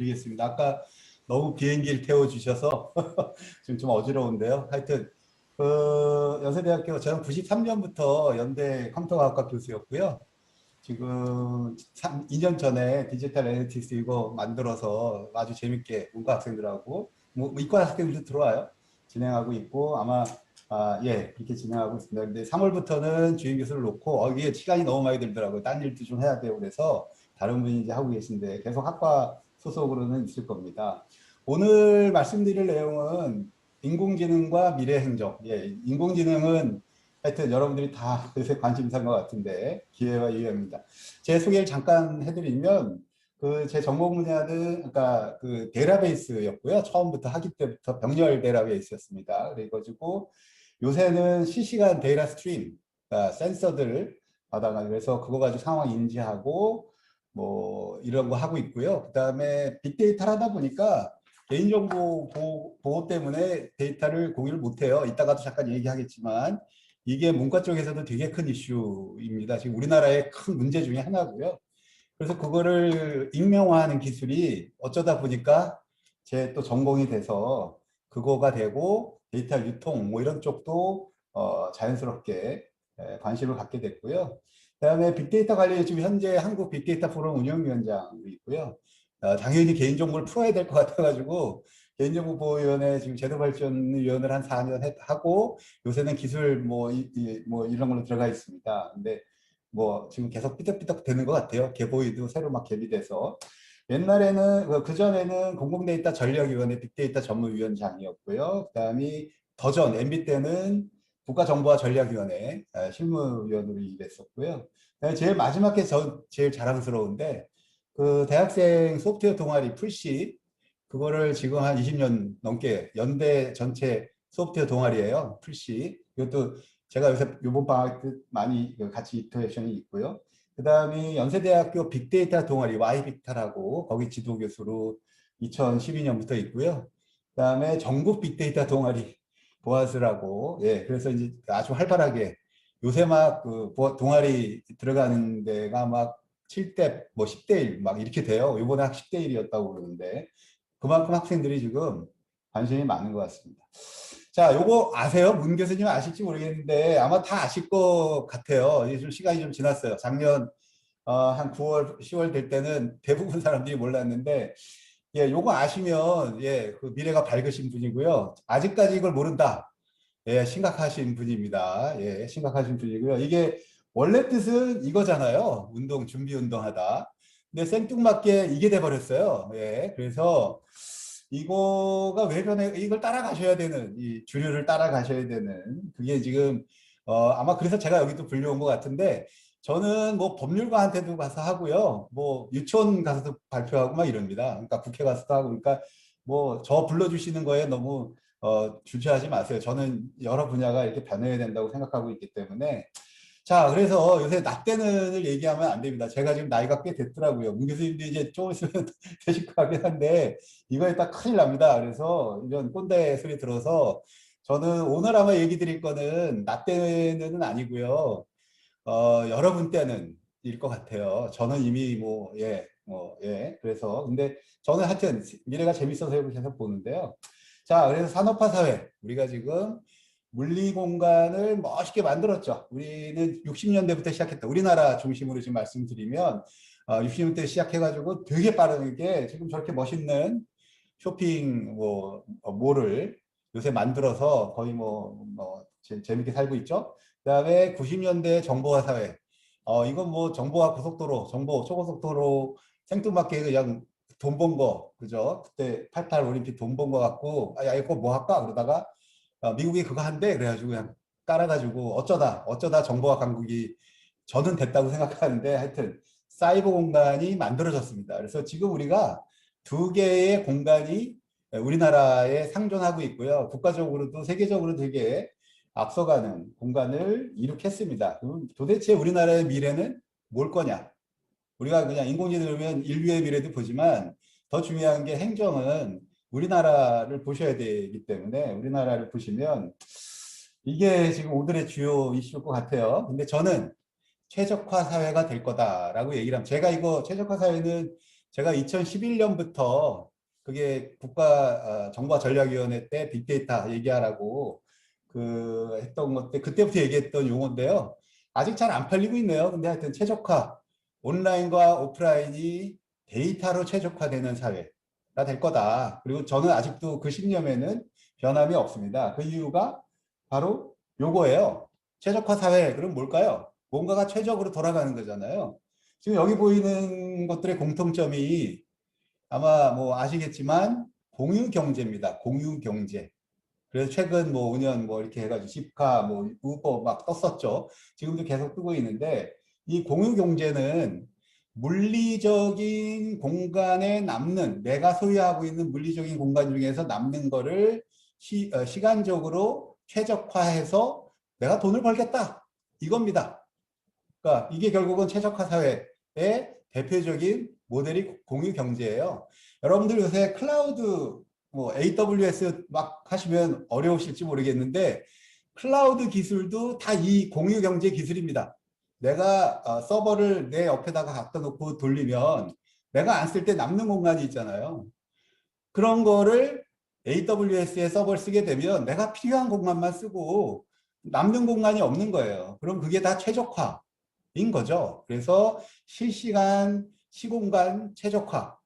말씀드리겠습니다. 아까 너무 비행기를 태워주셔서 지금 좀 어지러운데요. 하여튼 연세대학교 저는 93년부터 연대 컴퓨터과학과 교수였고요. 지금 2년 전에 디지털 애널리틱스 이거 만들어서 아주 재밌게 문과 학생들하고 뭐 이과 학생들도 들어와요. 진행하고 있고 아마 예 이렇게 진행하고 있습니다. 근데 3월부터는 주임 교수를 놓고 이게 시간이 너무 많이 들더라고요. 딴 일도 좀 해야 되고 그래서 다른 분이 이제 하고 계신데 계속 학과 소속으로는 있을 겁니다. 오늘 말씀드릴 내용은 인공지능과 미래행정. 예, 인공지능은 하여튼 여러분들이 다 요새 관심사인 것 같은데 기회와 유의입니다. 제 소개를 잠깐 해드리면 제 전공 분야는 그러니까 그 데이터베이스였고요. 처음부터 학기 때부터 병렬 데이터베이스였습니다. 그래가지고 요새는 실시간 데이터 스트림, 그러니까 센서들 받아가지고 그래서 그거 가지고 상황 인지하고 뭐 이런 거 하고 있고요. 그 다음에 빅데이터를 하다 보니까 개인정보 보호 때문에 데이터를 공유를 못해요. 이따가도 잠깐 얘기하겠지만 이게 문과 쪽에서도 되게 큰 이슈입니다. 지금 우리나라의 큰 문제 중에 하나고요. 그래서 그거를 익명화하는 기술이 어쩌다 보니까 제 또 전공이 돼서 그거가 되고 데이터 유통 뭐 이런 쪽도 자연스럽게 관심을 갖게 됐고요. 그다음에 빅데이터 관련해 지금 현재 한국 빅데이터 포럼 운영위원장도 있고요. 당연히 개인정보를 풀어야 될 것 같아가지고 개인정보보호위원회 지금 제도발전위원회를 한 4년 하고 요새는 기술 뭐 이런 걸로 들어가 있습니다. 근데 뭐 지금 계속 삐딱삐딱 되는 것 같아요. 개보이도 새로 막 개비 돼서. 옛날에는 그전에는 공공데이터 전략위원회 빅데이터 전문위원장이었고요. 그다음에 더전 MB 때는 국가정보화 전략위원회 실무위원으로 일했었고요. 제일 마지막에 제일 자랑스러운데 그 대학생 소프트웨어 동아리 풀시 그거를 지금 한 20년 넘게 연대 전체 소프트웨어 동아리예요. 풀시. 이것도 제가 요새 이번 방학 때 많이 같이 이터레이션이 있고요. 그 다음에 연세대학교 빅데이터 동아리 Y빅타라고 거기 지도교수로 2012년부터 있고요. 그 다음에 전국 빅데이터 동아리 보아스라고 예 그래서 이제 아주 활발하게 요새 막 그 동아리 들어가는 데가 막 7대 뭐 10대 1 막 이렇게 돼요. 이번에 학 10대 1이었다고 그러는데 그만큼 학생들이 지금 관심이 많은 것 같습니다. 자, 요거 아세요? 문 교수님 아실지 모르겠는데 아마 다 아실 것 같아요. 이제 좀 시간이 좀 지났어요. 작년 한 9월, 10월 될 때는 대부분 사람들이 몰랐는데 예, 요거 아시면 예, 그 미래가 밝으신 분이고요. 아직까지 이걸 모른다. 예, 심각하신 분입니다. 예, 심각하신 분이고요. 이게 원래 뜻은 이거잖아요. 운동, 준비 운동하다. 근데 생뚱맞게 이게 돼버렸어요. 예, 그래서 이거가 왜 변해, 이걸 따라가셔야 되는, 이 주류를 따라가셔야 되는, 그게 지금, 아마 그래서 제가 여기 또 불려온 것 같은데, 저는 뭐 법률가한테도 가서 하고요. 뭐 유치원 가서도 발표하고 막 이럽니다. 그러니까 국회 가서도 하고, 그러니까 뭐 저 불러주시는 거에 너무 주저하지 마세요. 저는 여러 분야가 이렇게 변해야 된다고 생각하고 있기 때문에. 자, 그래서 요새 나 때는을 얘기하면 안 됩니다. 제가 지금 나이가 꽤 됐더라고요. 문 교수님도 이제 좀 있으면 되실 것 같긴 한데, 이거에 딱 큰일 납니다. 그래서 이런 꼰대 소리 들어서 저는 오늘 아마 얘기 드릴 거는 나 때는 아니고요. 여러분 때는 일 것 같아요. 저는 이미 뭐, 예, 예. 그래서, 근데 저는 하여튼 미래가 재밌어서 이렇게 계속 보는데요. 자, 그래서 산업화 사회. 우리가 지금 물리 공간을 멋있게 만들었죠. 우리는 60년대부터 시작했다. 우리나라 중심으로 지금 말씀드리면 60년대 시작해가지고 되게 빠르게 지금 저렇게 멋있는 쇼핑 몰을 요새 만들어서 거의 재밌게 살고 있죠. 그다음에 90년대 정보화 사회. 이건 뭐 정보화 고속도로, 정보 초고속도로 생뚱맞게 그냥 돈 번 거, 그죠? 그때 88 올림픽 돈 번 거 갖고 야 이거 뭐 할까? 그러다가 미국이 그거 한대 그래가지고 그냥 깔아가지고 어쩌다 정보화 강국이 저는 됐다고 생각하는데 하여튼 사이버 공간이 만들어졌습니다. 그래서 지금 우리가 두 개의 공간이 우리나라에 상존하고 있고요. 국가적으로도 세계적으로 되게 앞서가는 공간을 이룩했습니다. 그럼 도대체 우리나라의 미래는 뭘 거냐? 우리가 그냥 인공지능이면 인류의 미래도 보지만 더 중요한 게 행정은 우리나라를 보셔야 되기 때문에 우리나라를 보시면 이게 지금 오늘의 주요 이슈일 것 같아요. 근데 저는 최적화 사회가 될 거다라고 얘기를 하면 제가 이거 최적화 사회는 제가 2011년부터 그게 국가정보전략위원회 때 빅데이터 얘기하라고 했던 것 때 그때부터 얘기했던 용어인데요. 아직 잘 안 팔리고 있네요. 근데 하여튼 최적화, 온라인과 오프라인이 데이터로 최적화되는 사회가 될 거다. 그리고 저는 아직도 그 신념에는 변함이 없습니다. 그 이유가 바로 요거예요. 최적화 사회, 그럼 뭘까요? 뭔가가 최적으로 돌아가는 거잖아요. 지금 여기 보이는 것들의 공통점이 아마 뭐 아시겠지만 공유 경제입니다. 공유 경제. 그래서 최근 뭐 5년 뭐 이렇게 해가지고 집카 뭐 우버 막 떴었죠. 지금도 계속 뜨고 있는데 이 공유 경제는 물리적인 공간에 남는 내가 소유하고 있는 물리적인 공간 중에서 남는 거를 시간적으로 최적화해서 내가 돈을 벌겠다 이겁니다. 그러니까 이게 결국은 최적화 사회의 대표적인 모델이 공유 경제예요. 여러분들 요새 클라우드 뭐 AWS 막 하시면 어려우실지 모르겠는데 클라우드 기술도 다 이 공유 경제 기술입니다. 내가 서버를 내 옆에다가 갖다 놓고 돌리면 내가 안 쓸 때 남는 공간이 있잖아요. 그런 거를 AWS에 서버를 쓰게 되면 내가 필요한 공간만 쓰고 남는 공간이 없는 거예요. 그럼 그게 다 최적화인 거죠. 그래서 실시간 시공간 최적화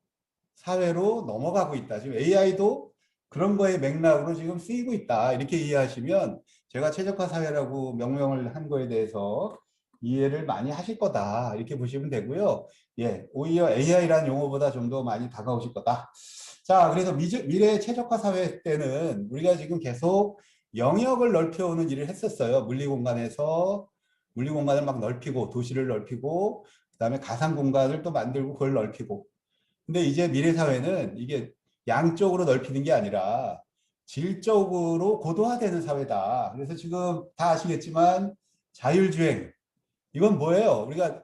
사회로 넘어가고 있다. 지금 AI도 그런 거의 맥락으로 지금 쓰이고 있다. 이렇게 이해하시면 제가 최적화 사회라고 명명을 한 거에 대해서 이해를 많이 하실 거다. 이렇게 보시면 되고요. 예, 오히려 AI라는 용어보다 좀 더 많이 다가오실 거다. 자, 그래서 미래 최적화 사회 때는 우리가 지금 계속 영역을 넓혀오는 일을 했었어요. 물리 공간을 막 넓히고 도시를 넓히고 그다음에 가상 공간을 또 만들고 그걸 넓히고. 근데 이제 미래 사회는 이게 양쪽으로 넓히는 게 아니라 질적으로 고도화되는 사회다. 그래서 지금 다 아시겠지만 자율주행 이건 뭐예요? 우리가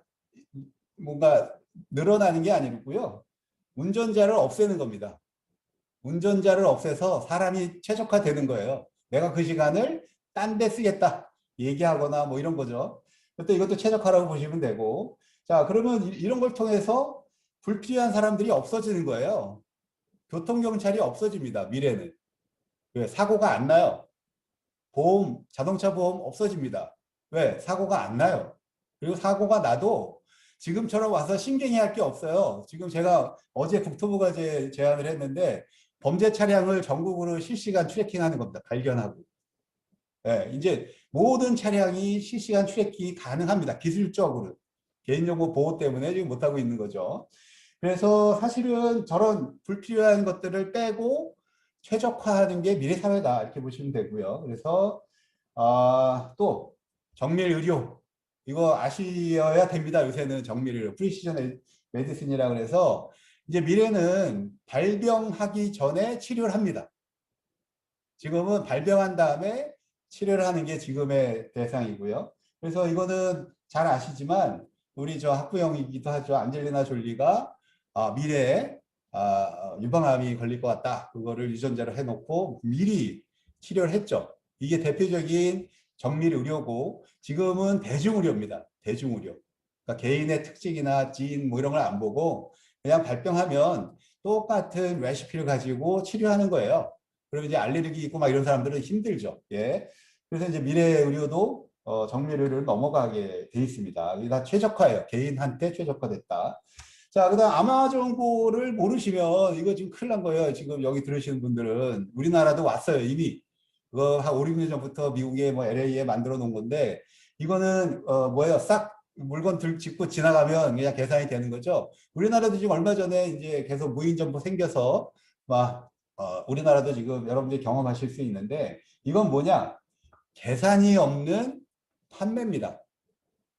뭔가 늘어나는 게 아니고요. 운전자를 없애는 겁니다. 운전자를 없애서 사람이 최적화되는 거예요. 내가 그 시간을 딴 데 쓰겠다 얘기하거나 뭐 이런 거죠. 그때 이것도 최적화라고 보시면 되고, 자, 그러면 이런 걸 통해서 불필요한 사람들이 없어지는 거예요. 교통경찰이 없어집니다. 미래는. 왜? 사고가 안 나요. 자동차 보험 없어집니다. 왜? 사고가 안 나요. 그리고 사고가 나도 지금처럼 와서 신경이 할 게 없어요. 지금 제가 어제 국토부가 제안을 했는데 범죄 차량을 전국으로 실시간 트래킹하는 겁니다. 발견하고. 예, 이제 모든 차량이 실시간 트래킹이 가능합니다. 기술적으로. 개인정보 보호 때문에 지금 못하고 있는 거죠. 그래서 사실은 저런 불필요한 것들을 빼고 최적화하는 게 미래 사회다. 이렇게 보시면 되고요. 그래서 또 정밀 의료 이거 아셔야 됩니다. 요새는 정밀 의료 프리시전 메디슨이라고 해서 이제 미래는 발병하기 전에 치료를 합니다. 지금은 발병한 다음에 치료를 하는 게 지금의 대상이고요. 그래서 이거는 잘 아시지만 우리 저 학부형이기도 하죠. 안젤리나 졸리가 미래에 유방암이 걸릴 것 같다. 그거를 유전자로 해놓고 미리 치료를 했죠. 이게 대표적인 정밀 의료고 지금은 대중의료입니다. 대중의료. 그러니까 개인의 특징이나 지인 뭐 이런 걸 안 보고 그냥 발병하면 똑같은 레시피를 가지고 치료하는 거예요. 그러면 이제 알레르기 있고 막 이런 사람들은 힘들죠. 예. 그래서 이제 미래 의료도 정밀 의료를 넘어가게 돼 있습니다. 이게 다 최적화예요. 개인한테 최적화됐다. 자, 그다음 아마존고를 모르시면 이거 지금 큰일 난 거예요. 지금 여기 들으시는 분들은 우리나라도 왔어요. 이미 그거 한 5, 6년 전부터 미국에 뭐 LA에 만들어 놓은 건데 이거는 뭐예요? 싹 물건 짚고 지나가면 그냥 계산이 되는 거죠. 우리나라도 지금 얼마 전에 이제 계속 무인 점포 생겨서 막 우리나라도 지금 여러분들이 경험하실 수 있는데 이건 뭐냐? 계산이 없는 판매입니다.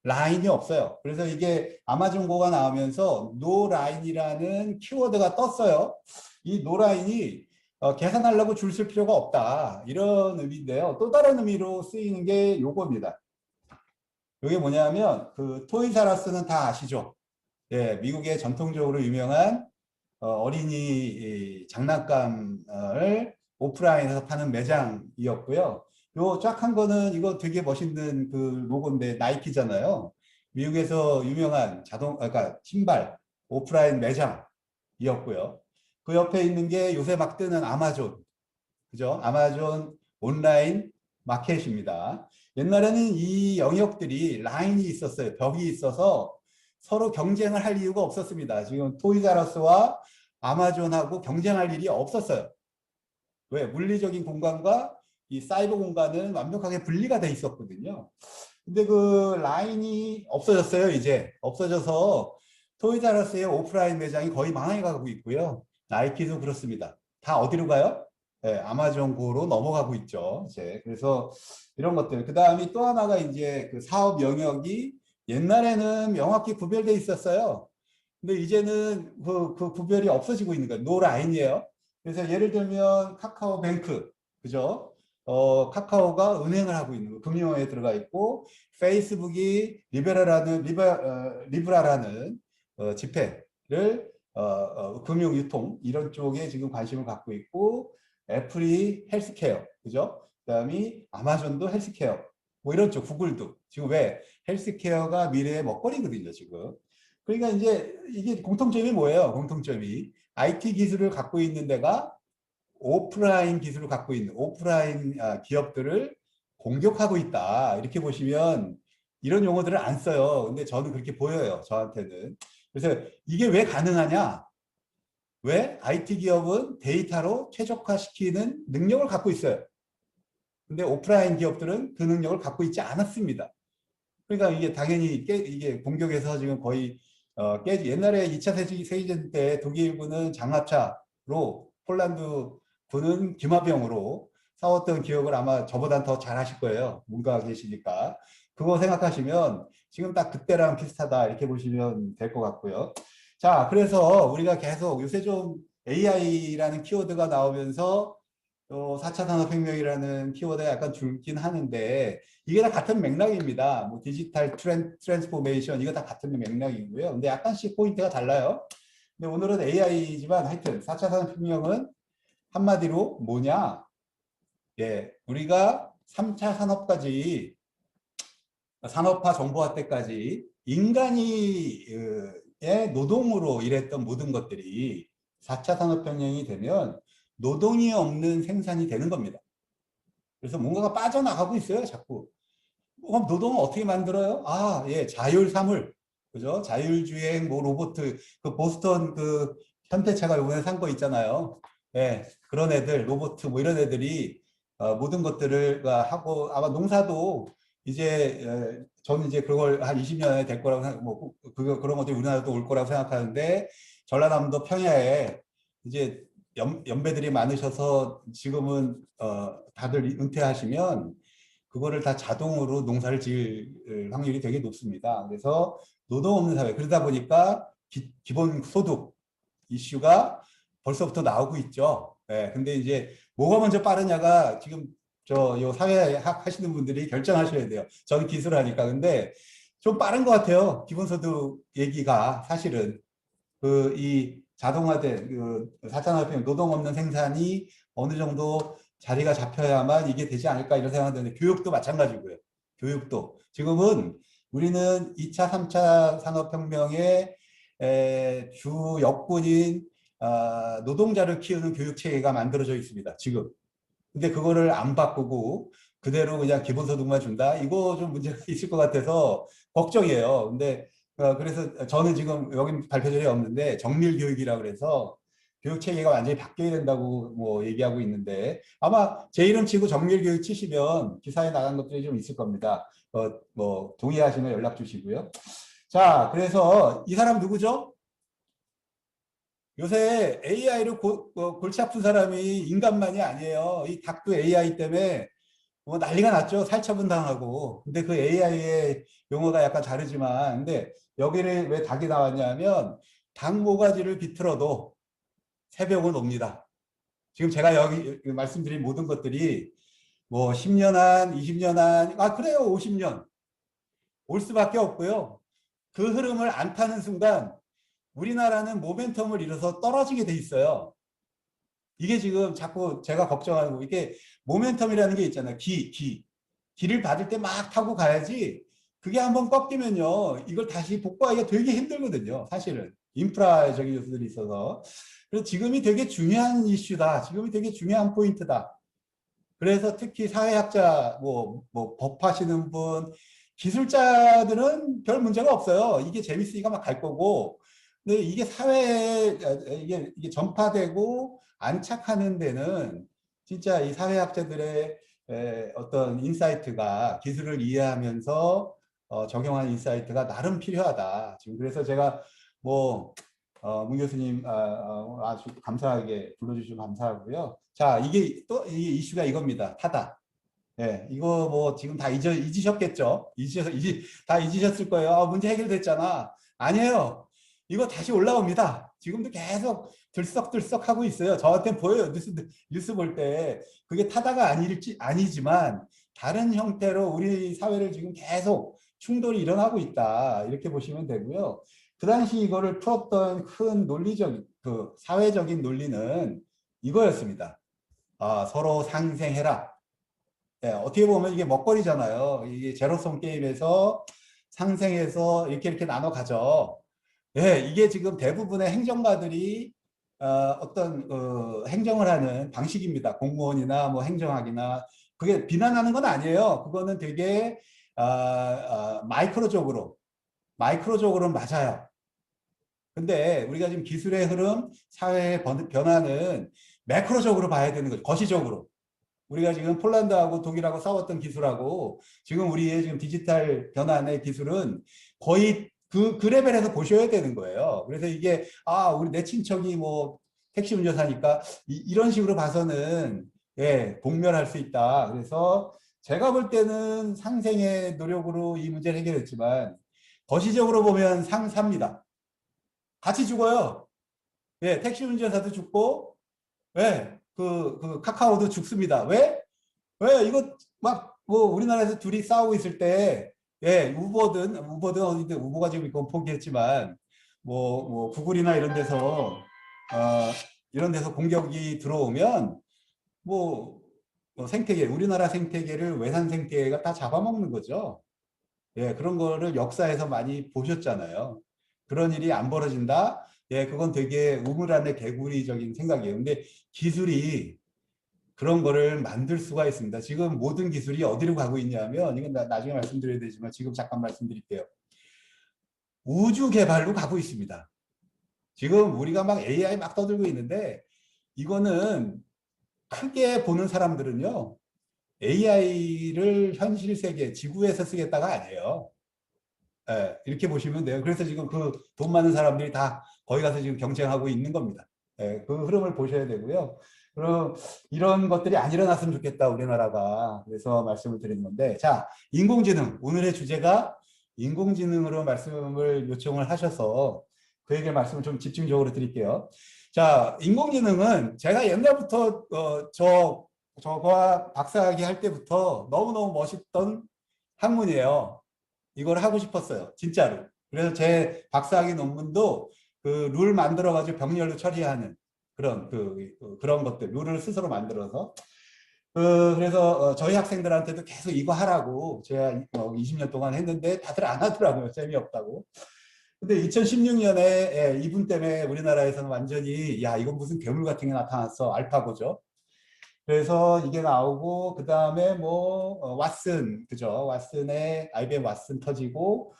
라인이 없어요. 그래서 이게 아마존고가 나오면서 노라인이라는 키워드가 떴어요. 이 노라인이 계산하려고 줄 쓸 필요가 없다. 이런 의미인데요. 또 다른 의미로 쓰이는 게 요겁니다. 이게 뭐냐면 그 토이자라스는 다 아시죠? 예, 미국의 전통적으로 유명한 어린이 장난감을 오프라인에서 파는 매장이었고요. 요 쫙 한 거는 이거 되게 멋있는 그 로고인데 나이키잖아요. 미국에서 유명한 그러니까 신발 오프라인 매장. 이었고요. 그 옆에 있는 게 요새 막 뜨는 아마존, 그죠? 아마존 온라인 마켓입니다. 옛날에는 이 영역들이 라인이 있었어요. 벽이 있어서 서로 경쟁을 할 이유가 없었습니다. 지금 토이자러스와 아마존하고 경쟁할 일이 없었어요. 왜? 물리적인 공간과 이 사이버 공간은 완벽하게 분리가 돼 있었거든요. 근데 그 라인이 없어졌어요. 이제 없어져서 토이자러스의 오프라인 매장이 거의 망해가고 있고요. 나이키도 그렇습니다. 다 어디로 가요? 네, 아마존 고로 넘어가고 있죠. 이제 그래서 이런 것들. 그 다음에 또 하나가 이제 그 사업 영역이 옛날에는 명확히 구별돼 있었어요. 근데 이제는 그 구별이 없어지고 있는 거예요. 노 라인이에요. 그래서 예를 들면 카카오뱅크, 그죠? 카카오가 은행을 하고 있는 거, 금융에 들어가 있고, 페이스북이 리브라라는 지폐를 금융 유통 이런 쪽에 지금 관심을 갖고 있고, 애플이 헬스케어, 그죠? 그다음에 아마존도 헬스케어, 뭐 이런 쪽, 구글도 지금 왜 헬스케어가 미래의 먹거리거든요, 지금. 그러니까 이제 이게 공통점이 뭐예요? 공통점이 IT 기술을 갖고 있는 데가 오프라인 기술을 갖고 있는 오프라인 기업들을 공격하고 있다. 이렇게 보시면 이런 용어들을 안 써요. 근데 저는 그렇게 보여요. 저한테는. 그래서 이게 왜 가능하냐? 왜? IT 기업은 데이터로 최적화시키는 능력을 갖고 있어요. 근데 오프라인 기업들은 그 능력을 갖고 있지 않았습니다. 그러니까 이게 당연히 이게 공격에서 지금 거의 깨지. 옛날에 2차 세계대전 때 독일군은 장갑차로 폴란드군은 기마병으로 싸웠던 기억을 아마 저보단 더 잘 하실 거예요. 문과가 계시니까. 그거 생각하시면 지금 딱 그때랑 비슷하다 이렇게 보시면 될 것 같고요. 자, 그래서 우리가 계속 요새 좀 AI라는 키워드가 나오면서 4차 산업혁명이라는 키워드가 약간 줄긴 하는데 이게 다 같은 맥락입니다. 뭐 디지털 트랜스포메이션 이거 다 같은 맥락이고요. 근데 약간씩 포인트가 달라요. 근데 오늘은 AI지만 하여튼 4차 산업혁명은 한마디로 뭐냐? 예, 우리가 3차 산업까지 산업화 정보화 때까지 인간이 의 노동으로 일했던 모든 것들이 4차 산업혁명이 되면 노동이 없는 생산이 되는 겁니다. 그래서 뭔가가 빠져나가고 있어요, 자꾸. 그럼 노동은 어떻게 만들어요? 아, 예, 자율사물. 그죠? 자율주행, 뭐, 로봇, 그 보스턴 그 현대차가 이번에 산 거 있잖아요. 예, 그런 애들, 로봇, 뭐 이런 애들이 모든 것들을 하고, 아마 농사도 이제, 저는 이제 그걸 한 20년에 될 거라고 생각, 뭐, 그런 것들이 우리나라도 올 거라고 생각하는데, 전라남도 평야에 이제 연배들이 많으셔서 지금은, 다들 은퇴하시면 그거를 다 자동으로 농사를 지을 확률이 되게 높습니다. 그래서 노동 없는 사회. 그러다 보니까 기본 소득 이슈가 벌써부터 나오고 있죠. 예, 근데 이제 뭐가 먼저 빠르냐가 지금 요 사회학 하시는 분들이 결정하셔야 돼요. 저는 기술하니까. 근데 좀 빠른 것 같아요. 기본소득 얘기가 사실은 이 자동화된 그 4차 산업혁명 노동 없는 생산이 어느 정도 자리가 잡혀야만 이게 되지 않을까 이런 생각이 드는데 교육도 마찬가지고요. 교육도 지금은 우리는 2차, 3차 산업혁명의 주 역군인 노동자를 키우는 교육 체계가 만들어져 있습니다. 지금. 근데 그거를 안 바꾸고 그대로 그냥 기본소득만 준다? 이거 좀 문제가 있을 것 같아서 걱정이에요. 근데 그래서 저는 지금 여기 발표자리 없는데 정밀 교육이라 그래서 교육 체계가 완전히 바뀌어야 된다고 뭐 얘기하고 있는데 아마 제 이름 치고 정밀 교육 치시면 기사에 나간 것들이 좀 있을 겁니다. 뭐 동의하시면 연락 주시고요. 자, 그래서 이 사람 누구죠? 요새 AI로 골치 아픈 사람이 인간만이 아니에요. 이 닭도 AI 때문에 뭐 난리가 났죠. 살처분 당하고. 근데 그 AI의 용어가 약간 다르지만, 근데 여기를 왜 닭이 나왔냐면, 닭 모가지를 비틀어도 새벽은 옵니다. 지금 제가 여기 말씀드린 모든 것들이 뭐 10년 안, 20년 안, 그래요. 50년. 올 수밖에 없고요. 그 흐름을 안 타는 순간 우리나라는 모멘텀을 잃어서 떨어지게 돼 있어요. 이게 지금 자꾸 제가 걱정하는 거, 이게 모멘텀이라는 게 있잖아요. 기를 받을 때 막 타고 가야지 그게 한번 꺾이면요. 이걸 다시 복구하기가 되게 힘들거든요. 사실은. 인프라적인 요소들이 있어서. 그래서 지금이 되게 중요한 이슈다. 지금이 되게 중요한 포인트다. 그래서 특히 사회학자, 뭐 법하시는 분, 기술자들은 별 문제가 없어요. 이게 재밌으니까 막 갈 거고. 근데 이게 사회에, 이게 전파되고 안착하는 데는 진짜 이 사회학자들의 어떤 인사이트가 기술을 이해하면서 적용하는 인사이트가 나름 필요하다. 지금 그래서 제가 뭐, 문 교수님 아주 감사하게 불러주시면 감사하고요. 자, 이게 또 이게 이슈가 이겁니다. 타다. 예, 이거 뭐 지금 다 잊으셨겠죠? 다 잊으셨을 거예요. 문제 해결됐잖아. 아니에요. 이거 다시 올라옵니다. 지금도 계속 들썩들썩 하고 있어요. 저한테 보여요. 뉴스 볼 때. 그게 타다가 아니지만 다른 형태로 우리 사회를 지금 계속 충돌이 일어나고 있다. 이렇게 보시면 되고요. 그 당시 이거를 풀었던 큰 논리적, 그 사회적인 논리는 이거였습니다. 서로 상생해라. 네, 어떻게 보면 이게 먹거리잖아요. 이게 제로섬 게임에서 상생해서 이렇게 나눠 가죠. 예, 이게 지금 대부분의 행정가들이 어떤 행정을 하는 방식입니다. 공무원이나 뭐 행정학이나 그게 비난하는 건 아니에요. 그거는 되게 마이크로적으로는 맞아요. 근데 우리가 지금 기술의 흐름, 사회의 변화는 매크로적으로 봐야 되는 거죠. 거시적으로. 우리가 지금 폴란드하고 독일하고 싸웠던 기술하고 지금 우리의 지금 디지털 변환의 기술은 거의 그 레벨에서 보셔야 되는 거예요. 그래서 이게 우리 내 친척이 뭐 택시 운전사니까 이런 식으로 봐서는 예, 공멸할 수 있다. 그래서 제가 볼 때는 상생의 노력으로 이 문제를 해결했지만 거시적으로 보면 상사입니다. 같이 죽어요. 예, 택시 운전사도 죽고 예, 그 카카오도 죽습니다. 왜? 이거 막 뭐 우리나라에서 둘이 싸우고 있을 때, 예, 우버든 어디든 우버가 지금 이건 포기했지만 뭐 구글이나 이런 데서 공격이 들어오면 뭐 생태계 우리나라 생태계를 외산 생태계가 다 잡아먹는 거죠. 예, 그런 거를 역사에서 많이 보셨잖아요. 그런 일이 안 벌어진다. 예, 그건 되게 우물 안의 개구리적인 생각이에요. 근데 기술이 그런 거를 만들 수가 있습니다. 지금 모든 기술이 어디로 가고 있냐면, 이건 나중에 말씀드려야 되지만 지금 잠깐 말씀드릴게요. 우주 개발로 가고 있습니다. 지금 우리가 막 AI 막 떠들고 있는데, 이거는 크게 보는 사람들은요, AI를 현실 세계, 지구에서 쓰겠다가 아니에요. 예, 이렇게 보시면 돼요. 그래서 지금 그 돈 많은 사람들이 다 거기 가서 지금 경쟁하고 있는 겁니다. 예, 그 흐름을 보셔야 되고요. 그럼 이런 것들이 안 일어났으면 좋겠다, 우리나라가. 그래서 말씀을 드리는 건데, 자, 인공지능. 오늘의 주제가 인공지능으로 말씀을 요청을 하셔서 그에게 말씀을 좀 집중적으로 드릴게요. 자, 인공지능은 제가 옛날부터 저와 박사학위 할 때부터 너무너무 멋있던 학문이에요. 이걸 하고 싶었어요. 진짜로. 그래서 제 박사학위 논문도 그 룰 만들어가지고 병렬로 처리하는 그런 것들, 룰을 스스로 만들어서. 그래서 저희 학생들한테도 계속 이거 하라고 제가 20년 동안 했는데 다들 안 하더라고요. 재미없다고. 근데 2016년에 이분 때문에 우리나라에서는 완전히 야, 이건 무슨 괴물 같은 게 나타났어. 알파고죠. 그래서 이게 나오고 그 다음에 뭐 왓슨 그죠? 왓슨의 IBM 왓슨 터지고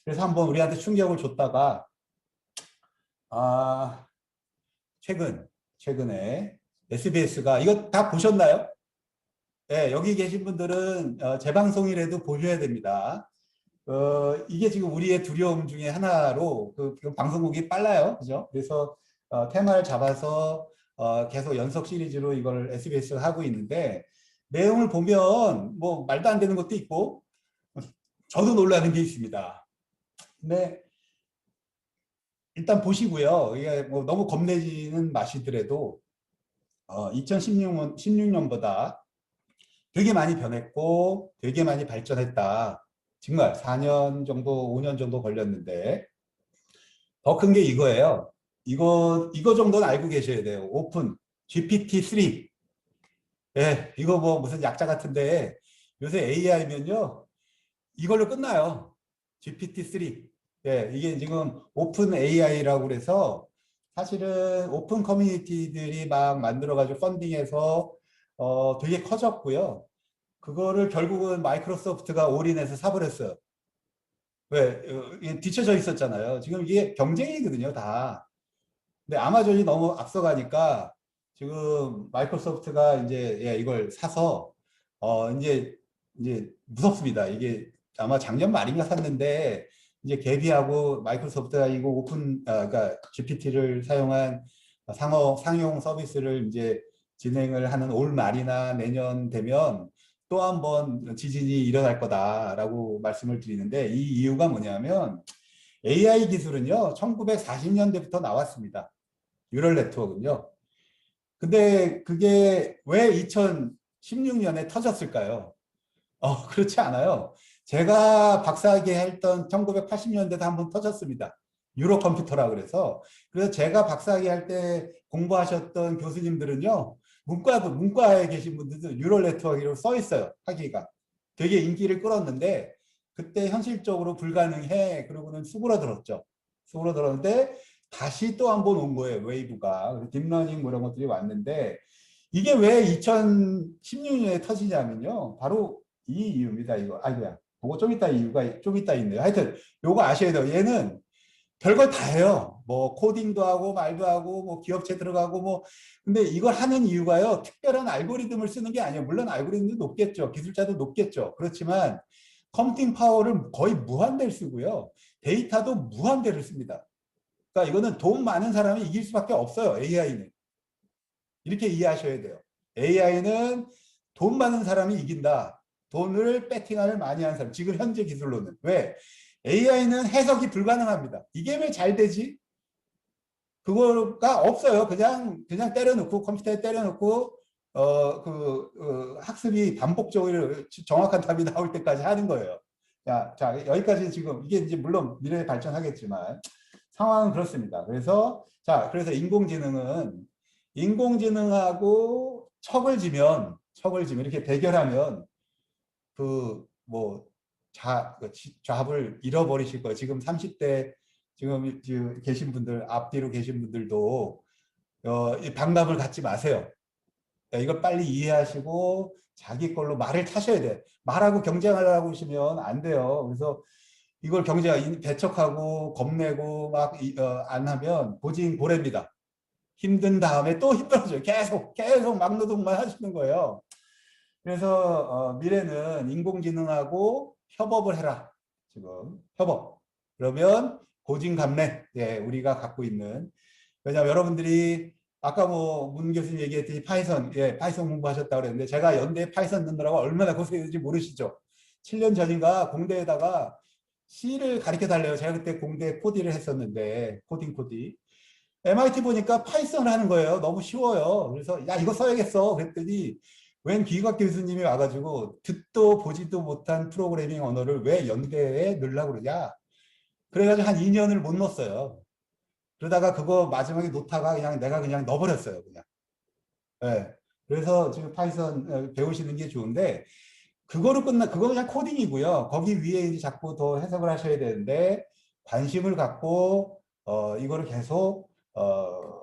그래서 한번 우리한테 충격을 줬다가 아 최근에 SBS가 이거 다 보셨나요? 네, 여기 계신 분들은 재방송이라도 보셔야 됩니다. 이게 지금 우리의 두려움 중에 하나로 그 방송국이 빨라요, 그죠? 그래서 테마를 잡아서 계속 연속 시리즈로 이걸 SBS가 하고 있는데 내용을 보면 뭐 말도 안 되는 것도 있고 저도 놀라는 게 있습니다. 근데 일단 보시고요. 이게 뭐 너무 겁내지는 마시더라도 2016년보다 되게 많이 변했고 되게 많이 발전했다. 정말 4년 정도, 5년 정도 걸렸는데 더 큰 게 이거예요. 이거 정도는 알고 계셔야 돼요. 오픈 GPT-3. 예, 이거 뭐 무슨 약자 같은데 요새 AI면요. 이걸로 끝나요. GPT-3. 예, 이게 지금 오픈 AI라고 그래서 사실은 오픈 커뮤니티들이 막 만들어가지고 펀딩해서 되게 커졌고요. 그거를 결국은 마이크로소프트가 올인해서 사버렸어요. 왜? 이게 뒤쳐져 있었잖아요. 지금 이게 경쟁이거든요, 다. 근데 아마존이 너무 앞서가니까 지금 마이크로소프트가 이제 예, 이걸 사서 이제 무섭습니다. 이게 아마 작년 말인가 샀는데 이제 개비하고 마이크로소프트가 이거 그러니까 GPT를 사용한 상용 서비스를 이제 진행을 하는 올 말이나 내년 되면 또 한 번 지진이 일어날 거다라고 말씀을 드리는데 이 이유가 뭐냐면 AI 기술은요, 1940년대부터 나왔습니다. 뉴럴 네트워크는요. 근데 그게 왜 2016년에 터졌을까요? 그렇지 않아요. 제가 박사학위 했던 1980년대도 한번 터졌습니다. 유로 컴퓨터라 그래서 제가 박사학위 할 때 공부하셨던 교수님들은요, 문과에 계신 분들도 뉴럴 네트워크로 써 있어요. 학위가. 되게 인기를 끌었는데, 그때 현실적으로 불가능해. 그러고는 수그러들었죠. 수그러들었는데, 다시 또 한 번 온 거예요. 웨이브가. 딥러닝 뭐 이런 것들이 왔는데, 이게 왜 2016년에 터지냐면요. 바로 이 이유입니다. 이거. 아이고야. 그거 좀 이따 이유가 좀 이따 있네요. 하여튼 요거 아셔야 돼요. 얘는 별걸 다 해요. 뭐 코딩도 하고 말도 하고 뭐 기업체 들어가고 뭐 근데 이걸 하는 이유가요. 특별한 알고리즘을 쓰는 게 아니에요. 물론 알고리즘도 높겠죠. 기술자도 높겠죠. 그렇지만 컴퓨팅 파워를 거의 무한대를 쓰고요. 데이터도 무한대를 씁니다. 그러니까 이거는 돈 많은 사람이 이길 수밖에 없어요. AI는. 이렇게 이해하셔야 돼요. AI는 돈 많은 사람이 이긴다. 돈을 배팅을 많이 하는 사람. 지금 현재 기술로는. 왜? AI는 해석이 불가능합니다. 이게 왜 잘 되지? 그거가 없어요. 그냥 때려놓고 컴퓨터에 때려놓고 학습이 반복적으로 정확한 답이 나올 때까지 하는 거예요. 자 여기까지 지금 이게 이제 물론 미래에 발전하겠지만 상황은 그렇습니다. 그래서 인공지능하고 척을 지면 이렇게 대결하면 그뭐 잡을 잃어버리실 거예요. 지금 30대 지금 계신 분들 앞뒤로 계신 분들도 반감을 갖지 마세요. 이걸 빨리 이해하시고 자기 걸로 말을 타셔야 돼. 말하고 경쟁하려고 하시면 안 돼요. 그래서 이걸 배척하고 겁내고 막 안 하면 보징보래입니다. 힘든 다음에 또 힘들어져요. 계속 막노동만 하시는 거예요. 그래서 미래는 인공지능하고 협업을 해라. 지금 협업. 그러면 고진감래. 예, 우리가 갖고 있는. 왜냐하면 여러분들이 아까 뭐 문 교수님 얘기했더니 파이썬 공부하셨다고 그랬는데 제가 연대에 파이썬 넣느라고 얼마나 고생했는지 모르시죠? 7년 전인가 공대에다가 C를 가르쳐 달래요. 제가 그때 공대 코디를 했었는데 코디. MIT 보니까 파이썬을 하는 거예요. 너무 쉬워요. 그래서 야 이거 써야겠어. 그랬더니 웬 기계학 교수님이 와가지고 듣도 보지도 못한 프로그래밍 언어를 왜 연대에 넣으려고 그러냐. 그래가지고 한 2년을 못 넣었어요. 그러다가 그거 마지막에 놓다가 내가 그냥 넣어버렸어요. 그냥. 네. 그래서 지금 파이썬 배우시는 게 좋은데 그거 그냥 코딩이고요. 거기 위에 이제 자꾸 더 해석을 하셔야 되는데 관심을 갖고 이거를 계속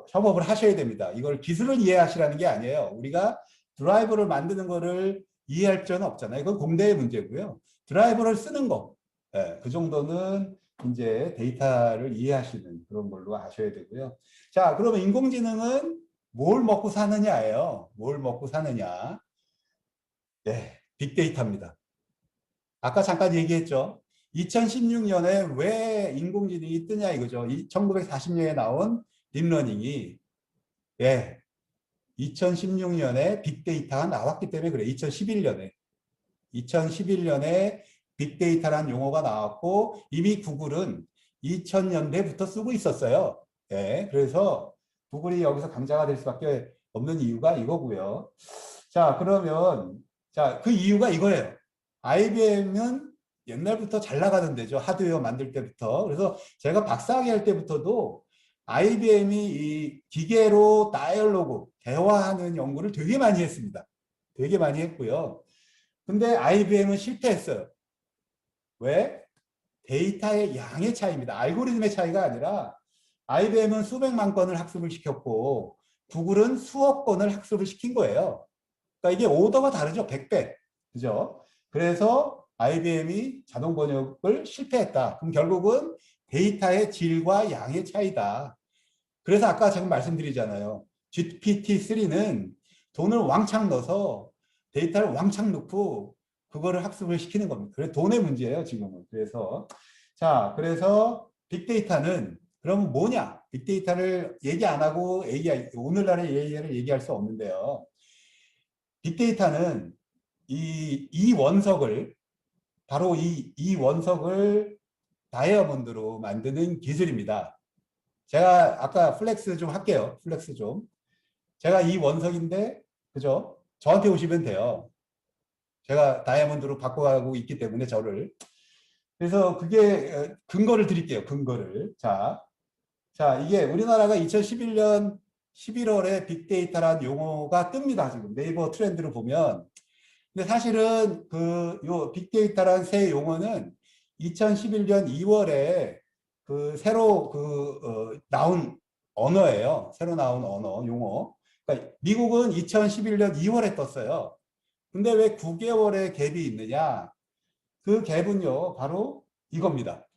협업을 하셔야 됩니다. 이걸 기술을 이해하시라는 게 아니에요. 우리가 드라이버를 만드는 거를 이해할 필요는 없잖아요. 이건 공대의 문제고요. 드라이버를 쓰는 거, 그 정도는 이제 데이터를 이해하시는 그런 걸로 아셔야 되고요. 자, 그러면 인공지능은 뭘 먹고 사느냐예요. 뭘 먹고 사느냐. 네, 빅데이터입니다. 아까 잠깐 얘기했죠. 2016년에 왜 인공지능이 뜨냐 이거죠. 1940년에 나온 딥러닝이 예, 2016년에 빅데이터가 나왔기 때문에 그래. 2011년에 빅데이터라는 용어가 나왔고 이미 구글은 2000년대부터 쓰고 있었어요. 예, 그래서 구글이 여기서 강자가 될 수밖에 없는 이유가 이거고요. 자, 그러면 그 이유가 이거예요. IBM은 옛날부터 잘 나가던 데죠. 하드웨어 만들 때부터. 그래서 제가 박사학위 할 때부터도 IBM이 이 기계로 다이얼로그, 대화하는 연구를 되게 많이 했습니다. 되게 많이 했고요. 근데 IBM은 실패했어요. 왜? 데이터의 양의 차이입니다. 알고리즘의 차이가 아니라 IBM은 수백만 건을 학습을 시켰고 구글은 수억 건을 학습을 시킨 거예요. 그러니까 이게 오더가 다르죠. 100배. 그죠? 그래서 IBM이 자동 번역을 실패했다. 그럼 결국은 데이터의 질과 양의 차이다. 그래서 아까 제가 말씀드리잖아요. GPT-3는 돈을 왕창 넣어서 데이터를 왕창 넣고 그거를 학습을 시키는 겁니다. 그래서 돈의 문제예요, 지금은. 그래서 자, 그래서 빅데이터는 그럼 뭐냐? 빅데이터를 얘기 안 하고 오늘날의 AI를 얘기할 수 없는데요. 빅데이터는 이 원석을 바로 이 원석을 다이아몬드로 만드는 기술입니다. 제가 아까 플렉스 좀 할게요. 플렉스 좀. 제가 이 원석인데, 그죠? 저한테 오시면 돼요. 제가 다이아몬드로 바꿔가고 있기 때문에 저를. 그래서 그게 근거를 드릴게요. 근거를. 자, 이게 우리나라가 2011년 11월에 빅데이터라는 용어가 뜹니다. 지금 네이버 트렌드를 보면. 근데 사실은 요 빅데이터라는 새 용어는 2011년 2월에 새로 나온 언어예요. 새로 나온 언어, 용어. 그러니까 미국은 2011년 2월에 떴어요. 근데 왜 9개월의 갭이 있느냐? 그 갭은요, 바로 이겁니다.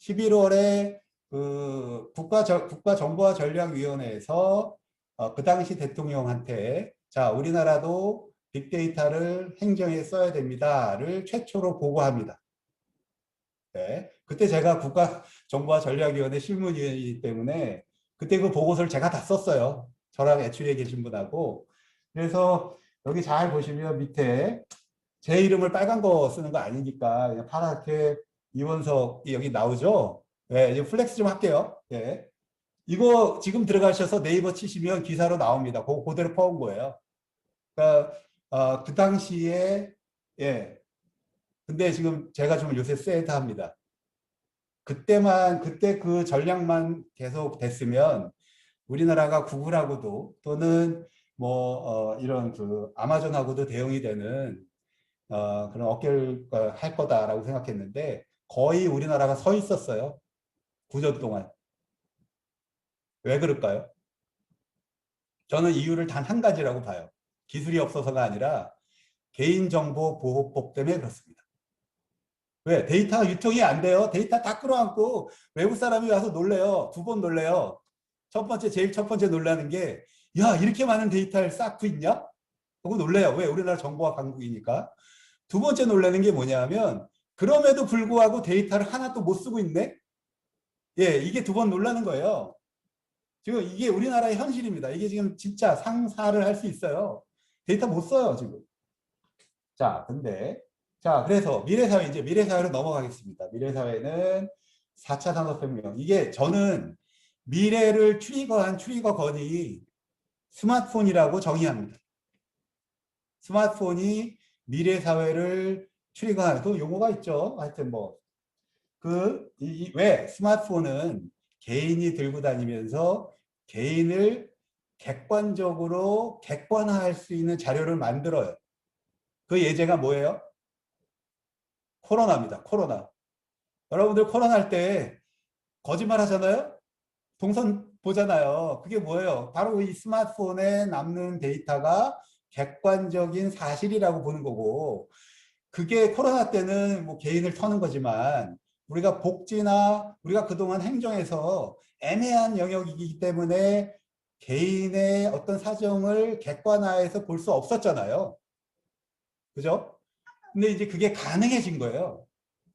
11월에 국가정보화전략위원회에서 그 당시 대통령한테 자, 우리나라도 빅데이터를 행정에 써야 됩니다를 최초로 보고합니다. 네. 그때 제가 국가정보화전략위원회 실무위원이기 때문에 그때 그 보고서를 제가 다 썼어요. 저랑 애출에 계신 분하고. 그래서 여기 잘 보시면 밑에 제 이름을 빨간 거 쓰는 거 아니니까 그냥 파랗게 이원석이 여기 나오죠. 네, 이제 플렉스 좀 할게요. 네. 이거 지금 들어가셔서 네이버 치시면 기사로 나옵니다. 그대로 퍼온 거예요. 그러니까 그 당시에 예. 근데 지금 제가 좀 요새 쎄합니다. 그때 그 전략만 계속 됐으면 우리나라가 구글하고도 또는 뭐 이런 아마존하고도 대응이 되는 그런 어깨를 할 거다라고 생각했는데 거의 우리나라가 서 있었어요. 9년 동안. 왜 그럴까요? 저는 이유를 단 한 가지라고 봐요. 기술이 없어서가 아니라 개인정보보호법 때문에 그렇습니다. 왜? 데이터 유통이 안 돼요. 데이터 다 끌어안고 외국 사람이 와서 놀래요. 두 번 놀래요. 제일 첫 번째 놀라는 게, 야, 이렇게 많은 데이터를 쌓고 있냐? 하고 놀래요. 왜? 우리나라 정보화 강국이니까. 두 번째 놀라는 게 뭐냐면, 그럼에도 불구하고 데이터를 하나도 못 쓰고 있네? 예, 이게 두 번 놀라는 거예요. 지금 이게 우리나라의 현실입니다. 이게 지금 진짜 상사를 할 수 있어요. 데이터 못 써요, 지금. 자, 그래서 이제 미래사회로 넘어가겠습니다. 미래사회는 4차 산업혁명. 이게 저는 미래를 트리거한 트리거건이 스마트폰이라고 정의합니다. 스마트폰이 미래사회를 트리거하는 그 용어가 있죠. 하여튼 왜 스마트폰은 개인이 들고 다니면서 개인을 객관적으로 객관화할 수 있는 자료를 만들어요. 그 예제가 뭐예요? 코로나입니다. 코로나. 여러분들 코로나 할 때 거짓말 하잖아요? 동선 보잖아요. 그게 뭐예요? 바로 이 스마트폰에 남는 데이터가 객관적인 사실이라고 보는 거고, 그게 코로나 때는 뭐 개인을 터는 거지만, 우리가 그동안 행정에서 애매한 영역이기 때문에 개인의 어떤 사정을 객관화해서 볼 수 없었잖아요. 그죠? 근데 이제 그게 가능해진 거예요.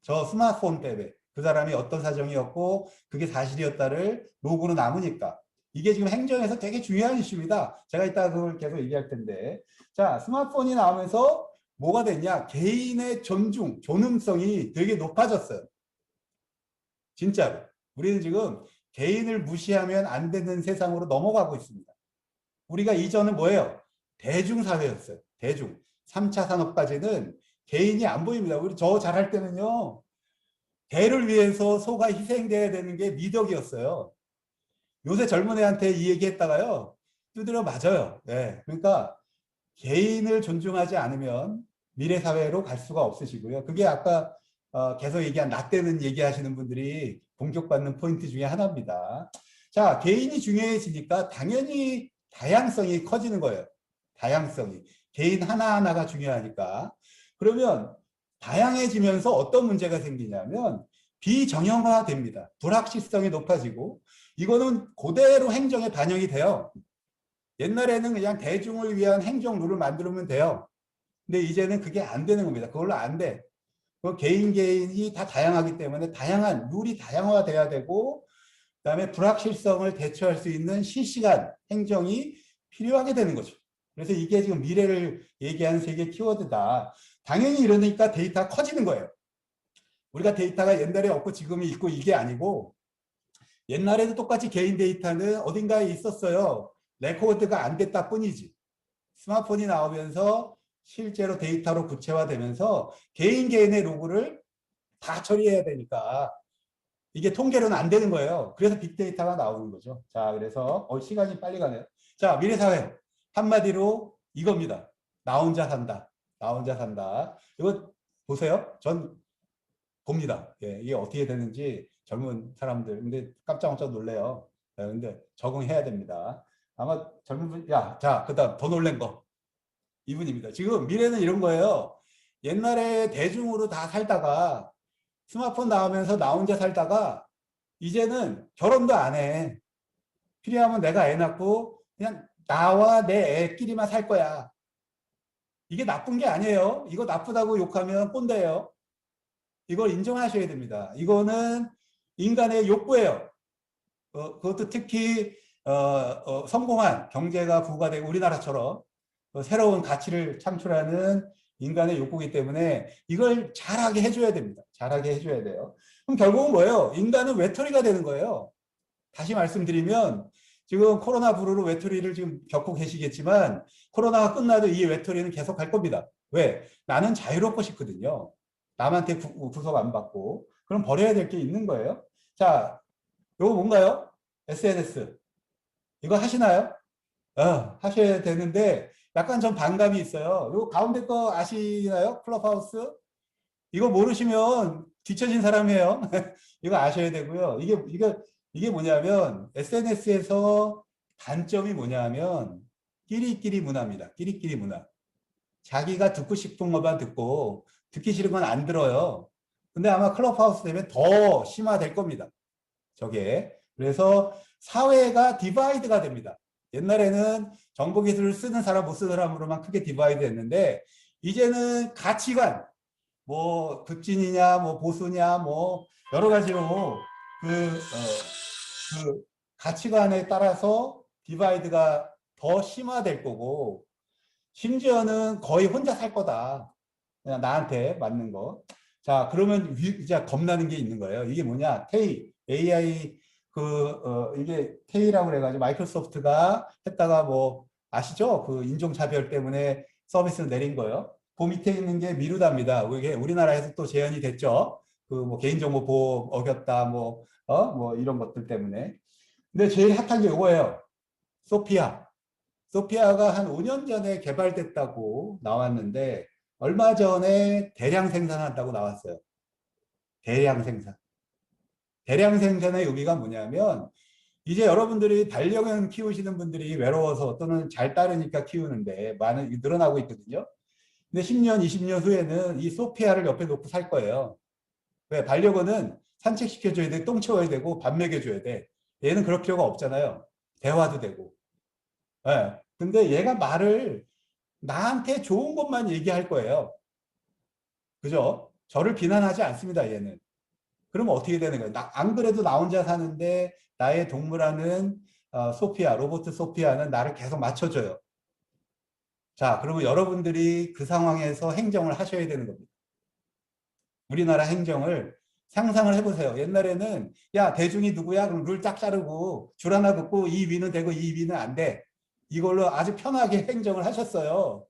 저 스마트폰 때문에. 그 사람이 어떤 사정이었고 그게 사실이었다를 로그로 남으니까. 이게 지금 행정에서 되게 중요한 이슈입니다. 제가 이따가 그걸 계속 얘기할 텐데. 자, 스마트폰이 나오면서 뭐가 됐냐? 개인의 존엄성이 되게 높아졌어요. 진짜로. 우리는 지금 개인을 무시하면 안 되는 세상으로 넘어가고 있습니다. 우리가 이전은 뭐예요? 대중사회였어요. 대중. 3차 산업까지는 개인이 안 보입니다. 우리 저 잘할 때는요. 대를 위해서 소가 희생돼야 되는 게 미덕이었어요. 요새 젊은 애한테 이 얘기 했다가요. 두드려 맞아요. 네. 그러니까 개인을 존중하지 않으면 미래 사회로 갈 수가 없으시고요. 그게 아까 계속 얘기한 나 때는 얘기하시는 분들이 공격받는 포인트 중에 하나입니다. 자, 개인이 중요해지니까 당연히 다양성이 커지는 거예요. 다양성이. 개인 하나하나가 중요하니까. 그러면 다양해지면서 어떤 문제가 생기냐면 비정형화 됩니다. 불확실성이 높아지고 이거는 그대로 행정에 반영이 돼요. 옛날에는 그냥 대중을 위한 행정 룰을 만들면 돼요. 근데 이제는 그게 안 되는 겁니다. 그걸로 안 돼. 그 개인이 다 다양하기 때문에 다양한 룰이 다양화돼야 되고 그다음에 불확실성을 대처할 수 있는 실시간 행정이 필요하게 되는 거죠. 그래서 이게 지금 미래를 얘기하는 세계 키워드다. 당연히 이러니까 데이터가 커지는 거예요. 우리가 데이터가 옛날에 없고 지금이 있고 이게 아니고 옛날에도 똑같이 개인 데이터는 어딘가에 있었어요. 레코드가 안 됐다 뿐이지. 스마트폰이 나오면서 실제로 데이터로 구체화되면서 개인의 로그를 다 처리해야 되니까 이게 통계로는 안 되는 거예요. 그래서 빅데이터가 나오는 거죠. 자, 그래서 시간이 빨리 가네요. 자, 미래사회 한마디로 이겁니다. 나 혼자 산다. 나 혼자 산다. 이거 보세요. 전 봅니다. 예, 이게 어떻게 되는지 젊은 사람들 근데 깜짝깜짝 놀래요. 예, 근데 적응해야 됩니다. 아마 젊은 분, 야, 자, 그다음 더 놀란 거 이분입니다. 지금 미래는 이런 거예요. 옛날에 대중으로 다 살다가 스마트폰 나오면서 나 혼자 살다가 이제는 결혼도 안 해. 필요하면 내가 애 낳고 그냥 나와 내 애끼리만 살 거야. 이게 나쁜 게 아니에요. 이거 나쁘다고 욕하면 꼰대예요. 이걸 인정하셔야 됩니다. 이거는 인간의 욕구예요. 그것도 특히 성공한 경제가 부과되고 우리나라처럼 새로운 가치를 창출하는 인간의 욕구이기 때문에 이걸 잘하게 해줘야 됩니다. 잘하게 해줘야 돼요. 그럼 결국은 뭐예요? 인간은 외톨이가 되는 거예요. 다시 말씀드리면 지금 코로나 브루로 외톨이를 지금 겪고 계시겠지만 코로나가 끝나도 이 외톨이는 계속 갈 겁니다. 왜? 나는 자유롭고 싶거든요. 남한테 구속 안 받고. 그럼 버려야 될 게 있는 거예요. 자, 이거 뭔가요? SNS. 이거 하시나요? 하셔야 되는데 약간 좀 반감이 있어요. 요 가운데 거 아시나요? 클럽하우스? 이거 모르시면 뒤처진 사람이에요. 이거 아셔야 되고요. 이게 뭐냐면 SNS에서 단점이 뭐냐면 끼리끼리 문화입니다. 끼리끼리 문화. 자기가 듣고 싶은 것만 듣고 듣기 싫은 건 안 들어요. 근데 아마 클럽하우스 되면 더 심화될 겁니다. 저게. 그래서 사회가 디바이드가 됩니다. 옛날에는 정보기술을 쓰는 사람 못 쓰는 사람으로만 크게 디바이드 했는데 이제는 가치관, 뭐 극진이냐 뭐 보수냐 뭐 여러 가지로 그 가치관에 따라서 디바이드가 더 심화될 거고 심지어는 거의 혼자 살 거다. 그냥 나한테 맞는 거. 자, 그러면 이제 겁나는 게 있는 거예요. 이게 뭐냐? 테이, AI 이게 테이라고 그래가지고 마이크로소프트가 했다가 뭐 아시죠? 그 인종차별 때문에 서비스를 내린 거예요. 그 밑에 있는 게 미루다입니다. 이게 우리나라에서 또 제한이 됐죠. 그 뭐 개인정보 보호 어겼다 뭐 이런 것들 때문에. 근데 제일 핫한 게 이거예요. 소피아. 소피아가 한 5년 전에 개발됐다고 나왔는데 얼마 전에 대량 생산한다고 나왔어요. 대량 생산. 대량 생산의 의미가 뭐냐면 이제 여러분들이 반려견 키우시는 분들이 외로워서 또는 잘 따르니까 키우는데 많은 늘어나고 있거든요. 근데 10년, 20년 후에는 이 소피아를 옆에 놓고 살 거예요. 왜? 반려견은 산책시켜줘야 돼, 똥 치워야 되고 밥 먹여줘야 돼. 얘는 그럴 필요가 없잖아요. 대화도 되고. 예. 근데 얘가 말을 나한테 좋은 것만 얘기할 거예요. 그죠? 저를 비난하지 않습니다, 얘는. 그러면 어떻게 되는 거예요? 안 그래도 나 혼자 사는데 나의 동물하는 소피아, 로버트 소피아는 나를 계속 맞춰줘요. 자, 그러면 여러분들이 그 상황에서 행정을 하셔야 되는 겁니다. 우리나라 행정을 상상을 해보세요. 옛날에는 야 대중이 누구야? 그럼 룰 딱 자르고 줄 하나 긋고 이 위는 되고 이 위는 안 돼. 이걸로 아주 편하게 행정을 하셨어요.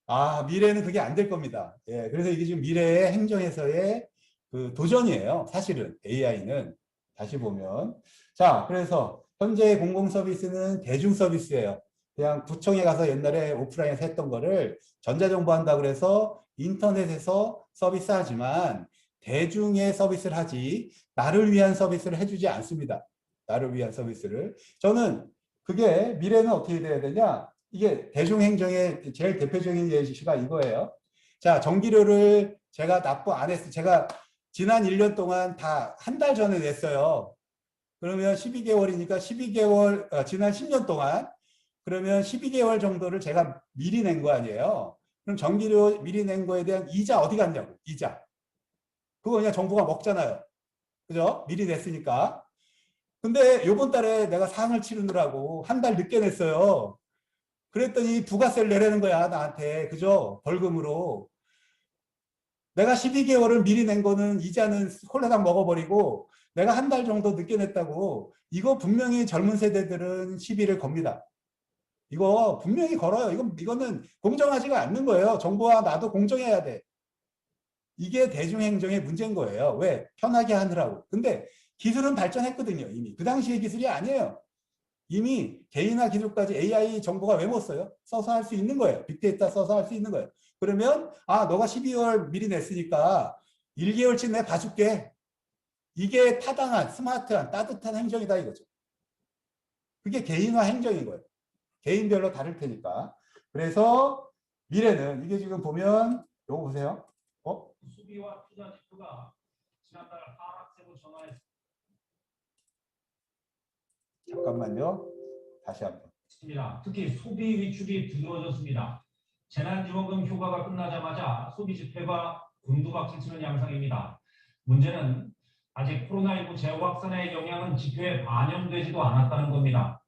아, 미래는 그게 안 될 겁니다. 예, 그래서 이게 지금 미래의 행정에서의 그 도전이에요. 사실은 AI는 다시 보면. 자, 그래서 현재 공공 서비스는 대중 서비스예요. 그냥 구청에 가서 옛날에 오프라인에서 했던 거를 전자정보 한다 그래서 인터넷에서 서비스 하지만 대중의 서비스를 하지 나를 위한 서비스를 해주지 않습니다. 나를 위한 서비스를. 저는 그게 미래는 어떻게 돼야 되냐. 이게 대중행정의 제일 대표적인 예시가 이거예요. 자, 전기료를 제가 납부 안 했어요. 제가 지난 1년 동안 다 한 달 전에 냈어요. 그러면 12개월이니까 12개월, 지난 10년 동안 그러면 12개월 정도를 제가 미리 낸 거 아니에요. 그럼 전기료 미리 낸 거에 대한 이자 어디 갔냐고, 이자. 그거 그냥 정부가 먹잖아요. 그죠? 미리 냈으니까. 근데 요번 달에 내가 상을 치르느라고 한 달 늦게 냈어요. 그랬더니 부가세를 내라는 거야, 나한테. 그죠? 벌금으로. 내가 12개월을 미리 낸 거는 이자는 홀라당 먹어버리고 내가 한 달 정도 늦게 냈다고 이거 분명히 젊은 세대들은 시비를 겁니다. 이거 분명히 걸어요. 이거는 공정하지가 않는 거예요. 정부와 나도 공정해야 돼. 이게 대중행정의 문제인 거예요. 왜? 편하게 하느라고. 근데 기술은 발전했거든요. 이미. 그 당시의 기술이 아니에요. 이미 개인화 기술까지 AI 정보가 왜 못 써요? 써서 할 수 있는 거예요. 빅데이터 써서 할 수 있는 거예요. 그러면 너가 12월 미리 냈으니까 1개월치 내 봐줄게. 이게 타당한 스마트한 따뜻한 행정이다 이거죠. 그게 개인화 행정인 거예요. 개인별로 다를 테니까. 그래서 미래는 이게 지금 보면 요거 보세요. 수비와 투자 지표가 지난달 하락세로 전환했습니다. 잠깐만요. 다시 한번. 특히 소비 위축이 두드러졌습니다. 재난지원금 휴가가 끝나자마자 소비 지표가 곤두박질치는 양상입니다. 문제는 아직 코로나19 재확산의 영향은 지표에 반영되지도 않았다는 겁니다.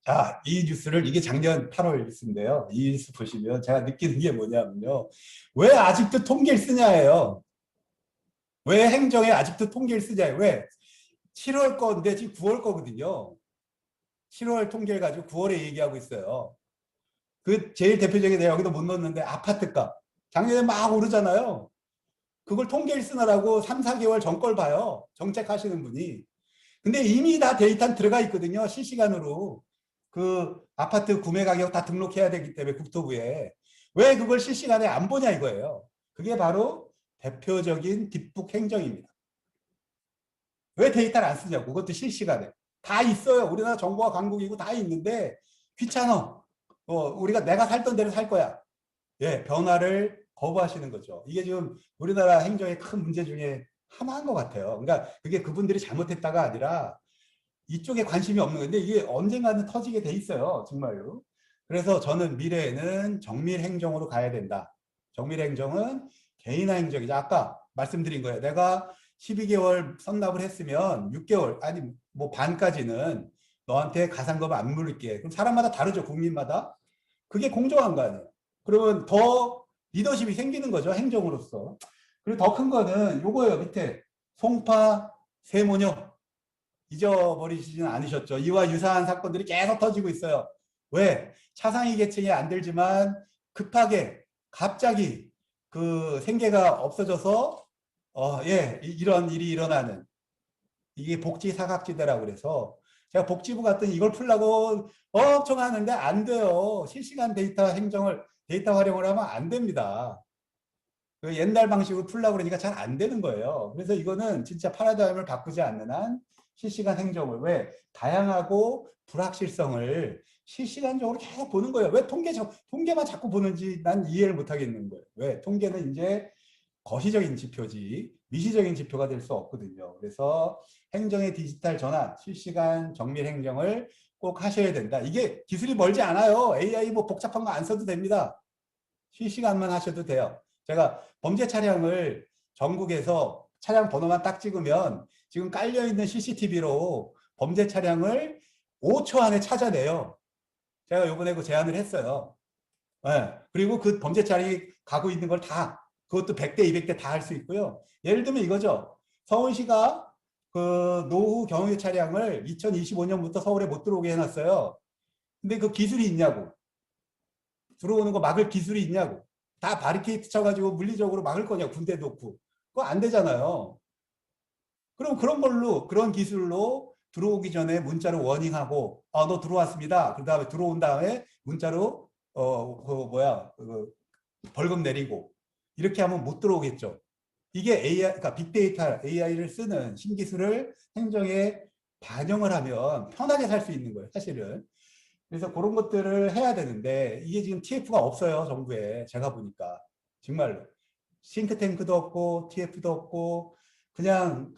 자, 이 뉴스를 이게 작년 8월 뉴스인데요. 이 뉴스 보시면 제가 느끼는 게 뭐냐면요. 왜 아직도 통계를 쓰냐예요. 왜 행정에 아직도 통계를 쓰냐예요. 왜? 7월 건데 지금 9월 거거든요. 7월 통계를 가지고 9월에 얘기하고 있어요. 그 제일 대표적인 내가 여기도 못 넣었는데 아파트값. 작년에 막 오르잖아요. 그걸 통계를 쓰느라고 3, 4개월 전 걸 봐요. 정책하시는 분이. 근데 이미 다 데이터는 들어가 있거든요. 실시간으로. 그 아파트 구매 가격 다 등록해야 되기 때문에 국토부에. 왜 그걸 실시간에 안 보냐 이거예요. 그게 바로 대표적인 뒷북 행정입니다. 왜 데이터를 안 쓰냐고. 그것도 실시간에. 다 있어요. 우리나라 정부가 강국이고 다 있는데 귀찮아. 우리가 내가 살던 대로 살 거야. 예, 변화를 거부하시는 거죠. 이게 지금 우리나라 행정의 큰 문제 중에 하나인 것 같아요. 그러니까 그게 그분들이 잘못했다가 아니라 이쪽에 관심이 없는 건데 이게 언젠가는 터지게 돼 있어요. 정말로. 그래서 저는 미래에는 정밀 행정으로 가야 된다. 정밀 행정은 개인화 행정이죠. 아까 말씀드린 거예요. 내가 12개월 선납을 했으면 6개월 아니 뭐 반까지는 너한테 가산금 안 물릴게. 그럼 사람마다 다르죠. 국민마다. 그게 공정한 거 아니에요. 그러면 더 리더십이 생기는 거죠. 행정으로서. 그리고 더 큰 거는 요거예요. 밑에 송파 세모녀 잊어버리시지는 않으셨죠. 이와 유사한 사건들이 계속 터지고 있어요. 왜? 차상위 계층이 안 들지만 급하게 갑자기 그 생계가 없어져서 이런 일이 일어나는 이게 복지 사각지대라고 그래서 제가 복지부 갔더니 이걸 풀려고 엄청 하는데 안 돼요. 실시간 데이터 활용을 하면 안 됩니다. 그 옛날 방식으로 풀려고 그러니까 잘 안 되는 거예요. 그래서 이거는 진짜 패러다임을 바꾸지 않는 한 실시간 행정을 왜 다양하고 불확실성을 실시간적으로 계속 보는 거예요. 왜 통계만 자꾸 보는지 난 이해를 못 하겠는 거예요. 왜? 통계는 이제 거시적인 지표지 미시적인 지표가 될 수 없거든요. 그래서 행정의 디지털 전환, 실시간 정밀 행정을 꼭 하셔야 된다. 이게 기술이 멀지 않아요. AI 뭐 복잡한 거 안 써도 됩니다. 실시간만 하셔도 돼요. 제가 범죄 차량을 전국에서 차량 번호만 딱 찍으면 지금 깔려있는 CCTV로 범죄 차량을 5초 안에 찾아내요. 제가 요번에 그 제안을 했어요. 네. 그리고 그 범죄 차량이 가고 있는 걸 다 그것도 100대 200대 다 할 수 있고요. 예를 들면 이거죠. 서울시가 그 노후 경유 차량을 2025년부터 서울에 못 들어오게 해놨어요. 근데 그 기술이 있냐고. 들어오는 거 막을 기술이 있냐고. 다 바리케이트 쳐가지고 물리적으로 막을 거냐 군대 놓고. 그거 안 되잖아요. 그럼 그런 기술로 들어오기 전에 문자로 워닝하고 너 들어왔습니다. 그 다음에 들어온 다음에 문자로 벌금 내리고 이렇게 하면 못 들어오겠죠. 이게 AI, 그러니까 빅데이터 AI를 쓰는 신기술을 행정에 반영을 하면 편하게 살 수 있는 거예요, 사실은. 그래서 그런 것들을 해야 되는데 이게 지금 TF가 없어요, 정부에. 제가 보니까 정말로 싱크탱크도 없고 TF도 없고 그냥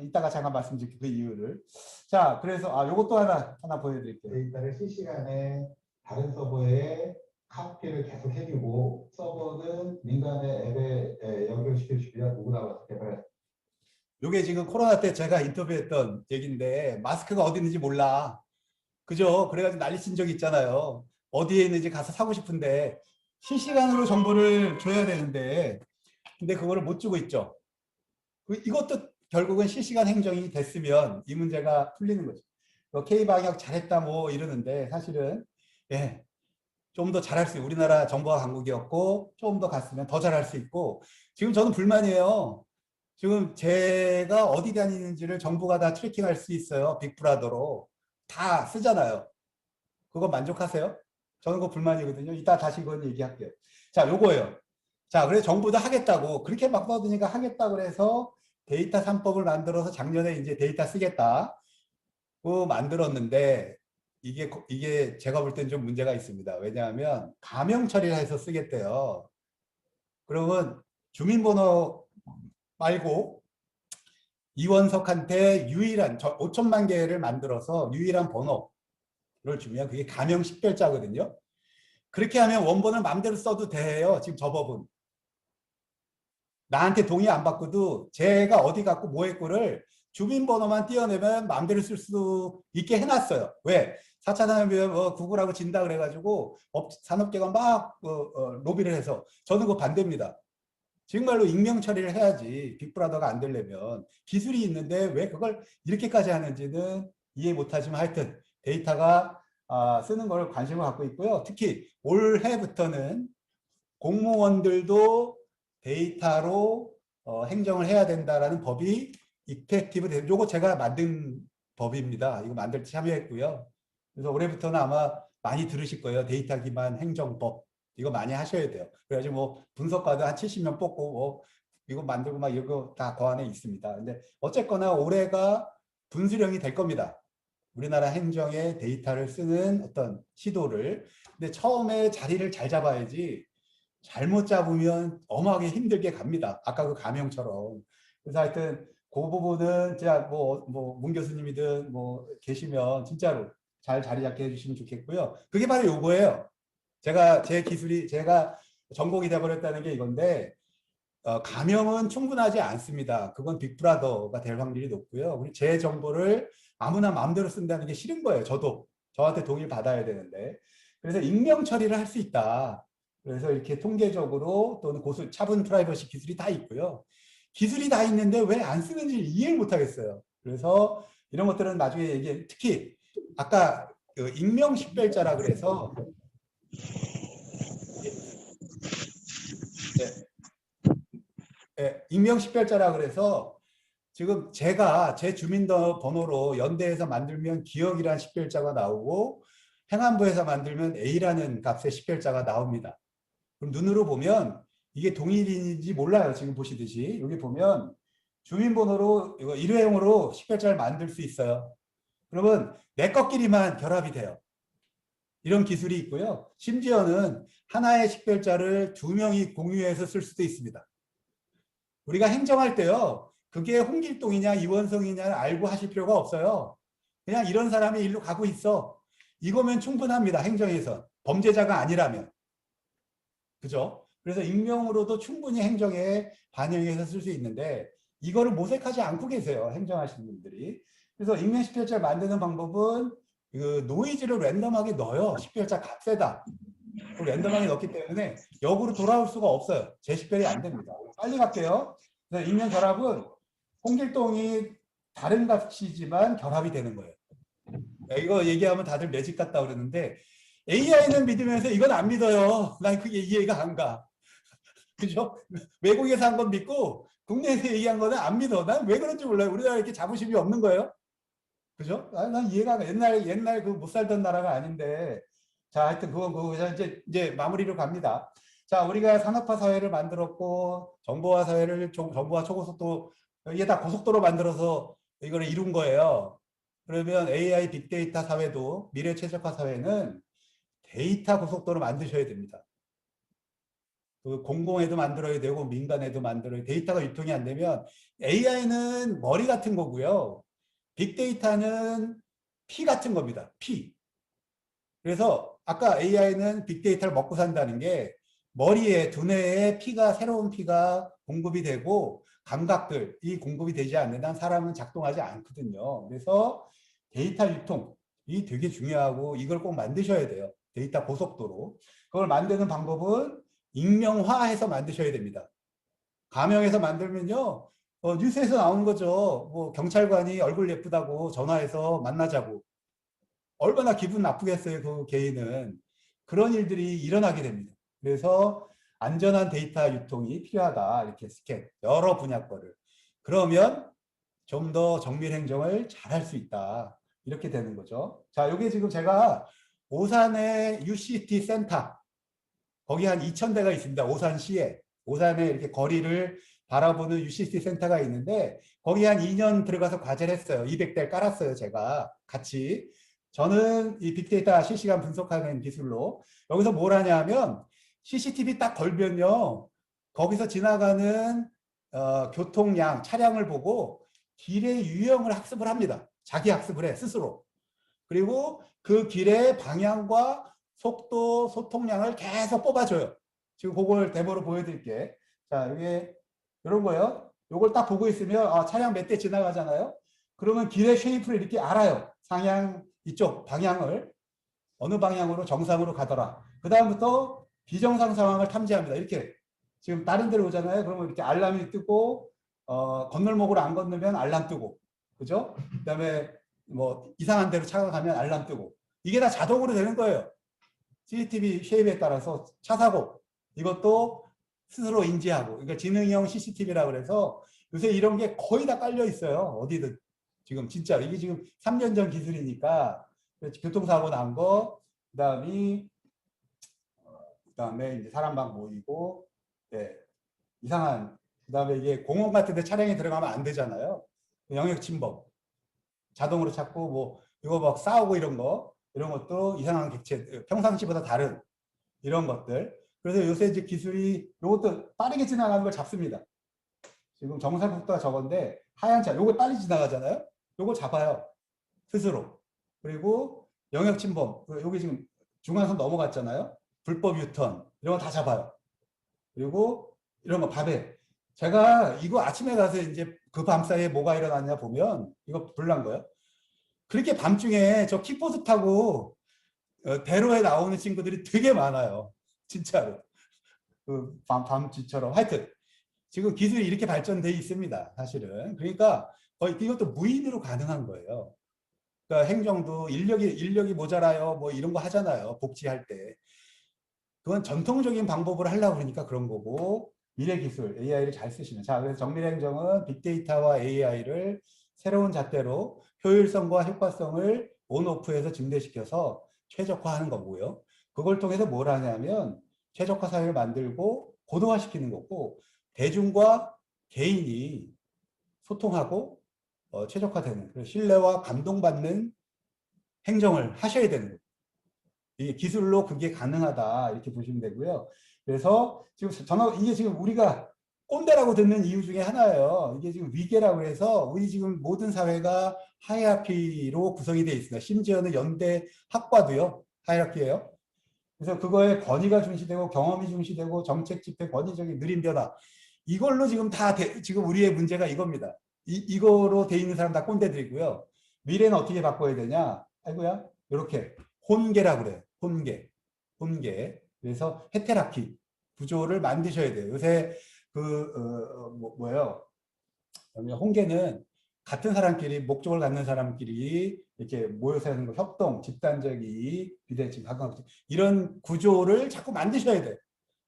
이따가 잠깐 말씀드릴게요, 그 이유를. 자, 그래서 요것도 하나 보여드릴게요. 데이터를 실시간에 다른 서버에 카피를 계속 해주고 서버는 민간의 앱에 연결시켜 주면 누구나 와서 개발할 수 요게 지금 코로나 때 제가 인터뷰했던 얘기인데 마스크가 어디 있는지 몰라. 그죠? 그래가지고 난리 친 적 있잖아요. 어디에 있는지 가서 사고 싶은데 실시간으로 정보를 줘야 되는데 근데 그거를 못 주고 있죠. 이것도 결국은 실시간 행정이 됐으면 이 문제가 풀리는 거죠. K방역 잘했다 뭐 이러는데 사실은 예, 좀 더 잘할 수 있고 우리나라 정보화 강국이었고 좀 더 갔으면 더 잘할 수 있고 지금 저는 불만이에요. 지금 제가 어디 다니는지를 정부가 다 트래킹할 수 있어요. 빅브라더로 다 쓰잖아요. 그거 만족하세요? 저는 그거 불만이거든요. 이따 다시 그건 얘기할게요. 자, 요거예요. 자, 그래서 정부도 하겠다고 그렇게 막 떠드니까 하겠다고 그래서 데이터 3법을 만들어서 작년에 이제 데이터 쓰겠다. 고 만들었는데 이게 제가 볼 땐 좀 문제가 있습니다. 왜냐하면 가명 처리를 해서 쓰겠대요. 그러면 주민번호 말고 이원석한테 유일한 5천만 개를 만들어서 유일한 번호를 주면 그게 가명 식별자거든요. 그렇게 하면 원본을 마음대로 써도 돼요. 지금 저 법은. 나한테 동의 안 받고도 제가 어디 갖고 뭐 했고를 주민번호만 띄어내면 마음대로 쓸 수 있게 해놨어요. 왜? 4차 산업혁명 구글하고 진다 그래가지고 산업계가 막 로비를 해서 저는 그거 반대입니다. 정말로 익명 처리를 해야지 빅브라더가 안 되려면 기술이 있는데 왜 그걸 이렇게까지 하는지는 이해 못하지만 하여튼 데이터가 쓰는 걸 관심을 갖고 있고요. 특히 올해부터는 공무원들도 데이터로 행정을 해야 된다라는 법이 이펙티브 되 요거 제가 만든 법입니다. 이거 만들 때 참여했고요. 그래서 올해부터는 아마 많이 들으실 거예요. 데이터 기반 행정법. 이거 많이 하셔야 돼요. 그래가지고 뭐 분석가도 한 70명 뽑고 뭐 이거 만들고 막 이거 다 그 안에 있습니다. 근데 어쨌거나 올해가 분수령이 될 겁니다. 우리나라 행정의 데이터를 쓰는 어떤 시도를. 근데 처음에 자리를 잘 잡아야지 잘못 잡으면 어마하게 힘들게 갑니다. 아까 그 가명처럼. 그래서 하여튼 그 부분은 제가 문 교수님이든 뭐 계시면 진짜로 잘 자리 잡게 해주시면 좋겠고요. 그게 바로 요거예요. 제 기술이 제가 전공이 돼버렸다는 게 이건데 가명은 충분하지 않습니다. 그건 빅브라더가 될 확률이 높고요. 그리고 제 정보를 아무나 마음대로 쓴다는 게 싫은 거예요. 저도 저한테 동의를 받아야 되는데 그래서 익명 처리를 할 수 있다. 그래서 이렇게 통계적으로 또는 차분 프라이버시 기술이 다 있고요. 기술이 다 있는데 왜 안 쓰는지 이해를 못 하겠어요. 그래서 이런 것들은 나중에 얘기 특히 아까 그 익명 식별자라 그래서 익명 식별자라 그래서 지금 제가 제 주민번호로 연대에서 만들면 기억이라는 식별자가 나오고 행안부에서 만들면 A라는 값의 식별자가 나옵니다. 그럼 눈으로 보면 이게 동일인지 몰라요. 지금 보시듯이 여기 보면 주민번호로 이거 일회용으로 식별자를 만들 수 있어요. 그러면 내 것끼리만 결합이 돼요. 이런 기술이 있고요. 심지어는 하나의 식별자를 2명이 공유해서 쓸 수도 있습니다. 우리가 행정할 때요. 그게 홍길동이냐 이원성이냐를 알고 하실 필요가 없어요. 그냥 이런 사람이 일로 가고 있어. 이거면 충분합니다. 행정에서. 범죄자가 아니라면. 그죠? 그래서 익명으로도 충분히 행정에 반영해서 쓸 수 있는데 이거를 모색하지 않고 계세요. 행정하시는 분들이. 그래서 익명 식별자 만드는 방법은 그 노이즈를 랜덤하게 넣어요. 식별자 값에다. 랜덤하게 넣기 때문에 역으로 돌아올 수가 없어요. 재식별이 안 됩니다. 빨리 갈게요. 그래서 익명 결합은 홍길동이 다른 값이지만 결합이 되는 거예요. 이거 얘기하면 다들 매직 같다 그러는데 AI는 믿으면서 이건 안 믿어요. 난 그게 이해가 안 가. 그죠? 외국에서 한 건 믿고 국내에서 얘기한 거는 안 믿어. 난 왜 그런지 몰라요. 우리나라 이렇게 자부심이 없는 거예요. 그죠? 난 이해가 안 가. 옛날 그 못 살던 나라가 아닌데. 자, 하여튼 그건 이제 마무리로 갑니다. 자, 우리가 산업화 사회를 만들었고 정보화 사회를 정보화 초고속도 이게 다 고속도로 만들어서 이거를 이룬 거예요. 그러면 AI 빅데이터 사회도 미래 최적화 사회는 데이터 고속도로 만드셔야 됩니다. 그 공공에도 만들어야 되고 민간에도 만들어야 데이터가 유통이 안 되면 AI는 머리 같은 거고요. 빅데이터는 피 같은 겁니다. 피. 그래서 아까 AI는 빅데이터를 먹고 산다는 게 머리에 두뇌에 피가 새로운 피가 공급이 되고 감각들이 공급이 되지 않는 한 사람은 작동하지 않거든요. 그래서 데이터 유통이 되게 중요하고 이걸 꼭 만드셔야 돼요. 데이터 고속도로. 그걸 만드는 방법은 익명화해서 만드셔야 됩니다. 가명해서 만들면요. 뉴스에서 나오는 거죠. 뭐 경찰관이 얼굴 예쁘다고 전화해서 만나자고. 얼마나 기분 나쁘겠어요, 그 개인은. 그런 일들이 일어나게 됩니다. 그래서 안전한 데이터 유통이 필요하다. 이렇게 스캔, 여러 분야 거를. 그러면 좀 더 정밀 행정을 잘할 수 있다. 이렇게 되는 거죠. 자, 이게 지금 제가 오산의 UCT 센터, 거기 한 2,000대가 있습니다. 오산시에. 오산에 이렇게 거리를 바라보는 UCT 센터가 있는데 거기 한 2년 들어가서 과제를 했어요. 200대를 깔았어요. 제가 같이. 저는 이 빅데이터 실시간 분석하는 기술로 여기서 뭘 하냐면 CCTV 딱 걸면요. 거기서 지나가는 교통량, 차량을 보고 길의 유형을 학습을 합니다. 자기 학습을 해, 스스로. 그리고 그 길의 방향과 속도, 소통량을 계속 뽑아줘요. 지금 그걸 데모로 보여드릴게. 자, 이게 이런 거예요. 이걸 딱 보고 있으면 차량 몇 대 지나가잖아요. 그러면 길의 쉐이프를 이렇게 알아요. 상향 이쪽 방향을 어느 방향으로 정상으로 가더라. 그 다음부터 비정상 상황을 탐지합니다. 이렇게 지금 다른 데로 오잖아요. 그러면 이렇게 알람이 뜨고 건널목으로 안 건너면 알람 뜨고, 그죠? 그다음에 뭐 이상한 데로 차가 가면 알람 뜨고 이게 다 자동으로 되는 거예요. CCTV 쉐입에 따라서 차 사고 이것도 스스로 인지하고 그러니까 지능형 CCTV라고 그래서 요새 이런 게 거의 다 깔려 있어요. 어디든 지금 진짜 이게 지금 3년 전 기술이니까 교통사고 난 거 그다음에 이제 사람 막 모이고 네, 이상한 그다음에 이게 공원 같은 데 차량이 들어가면 안 되잖아요. 영역 침범 자동으로 찾고 뭐 이거 막 싸우고 이런 것도 이상한 객체 평상시보다 다른 이런 것들. 그래서 요새 이제 기술이 이것도 빠르게 지나가는 걸 잡습니다. 지금 정상 속도가 저건데 하얀 차 요거 빨리 지나가잖아요. 요거 잡아요. 스스로. 그리고 영역 침범 여기 지금 중앙선 넘어갔잖아요. 불법 유턴 이런 거 다 잡아요. 그리고 이런 거 밤에 제가 이거 아침에 가서 이제 그 밤사이에 뭐가 일어났냐 보면 이거 불난 거예요. 그렇게 밤중에 저 킥보드 타고 대로에 나오는 친구들이 되게 많아요. 진짜로. 그 밤쥐처럼. 하여튼 지금 기술이 이렇게 발전돼 있습니다. 사실은. 그러니까 거의 이것도 무인으로 가능한 거예요. 그러니까 행정도 인력이 모자라요. 뭐 이런 거 하잖아요. 복지할 때. 그건 전통적인 방법으로 하려고 그러니까 그런 거고 미래 기술 AI를 잘 쓰시는. 자, 그래서 정밀 행정은 빅데이터와 AI를 새로운 잣대로 효율성과 효과성을 온오프해서 증대시켜서 최적화하는 거고요. 그걸 통해서 뭘 하냐면 최적화 사회를 만들고 고도화시키는 거고 대중과 개인이 소통하고 최적화되는 신뢰와 감동받는 행정을 하셔야 되는 거예요. 이 기술로 그게 가능하다 이렇게 보시면 되고요. 그래서 지금 이게 지금 우리가 꼰대라고 듣는 이유 중에 하나예요. 이게 지금 위계라고 해서 우리 지금 모든 사회가 하이라키로 구성이 되어 있습니다. 심지어는 연대 학과도요. 하이라키예요. 그래서 그거에 권위가 중시되고 경험이 중시되고 정책 집행 권위적인 느린 변화 이걸로 지금 지금 우리의 문제가 이겁니다. 이거로 돼 있는 사람 다 꼰대들이고요. 미래는 어떻게 바꿔야 되냐? 아이고야 이렇게 혼계라고 그래요. 혼계. 그래서 헤테라키 구조를 만드셔야 돼요. 요새 뭐예요? 혼계는 같은 사람끼리 목적을 갖는 사람끼리 이렇게 모여서 하는 거 협동, 집단적 이익, 비대칭, 가까운 이런 구조를 자꾸 만드셔야 돼요.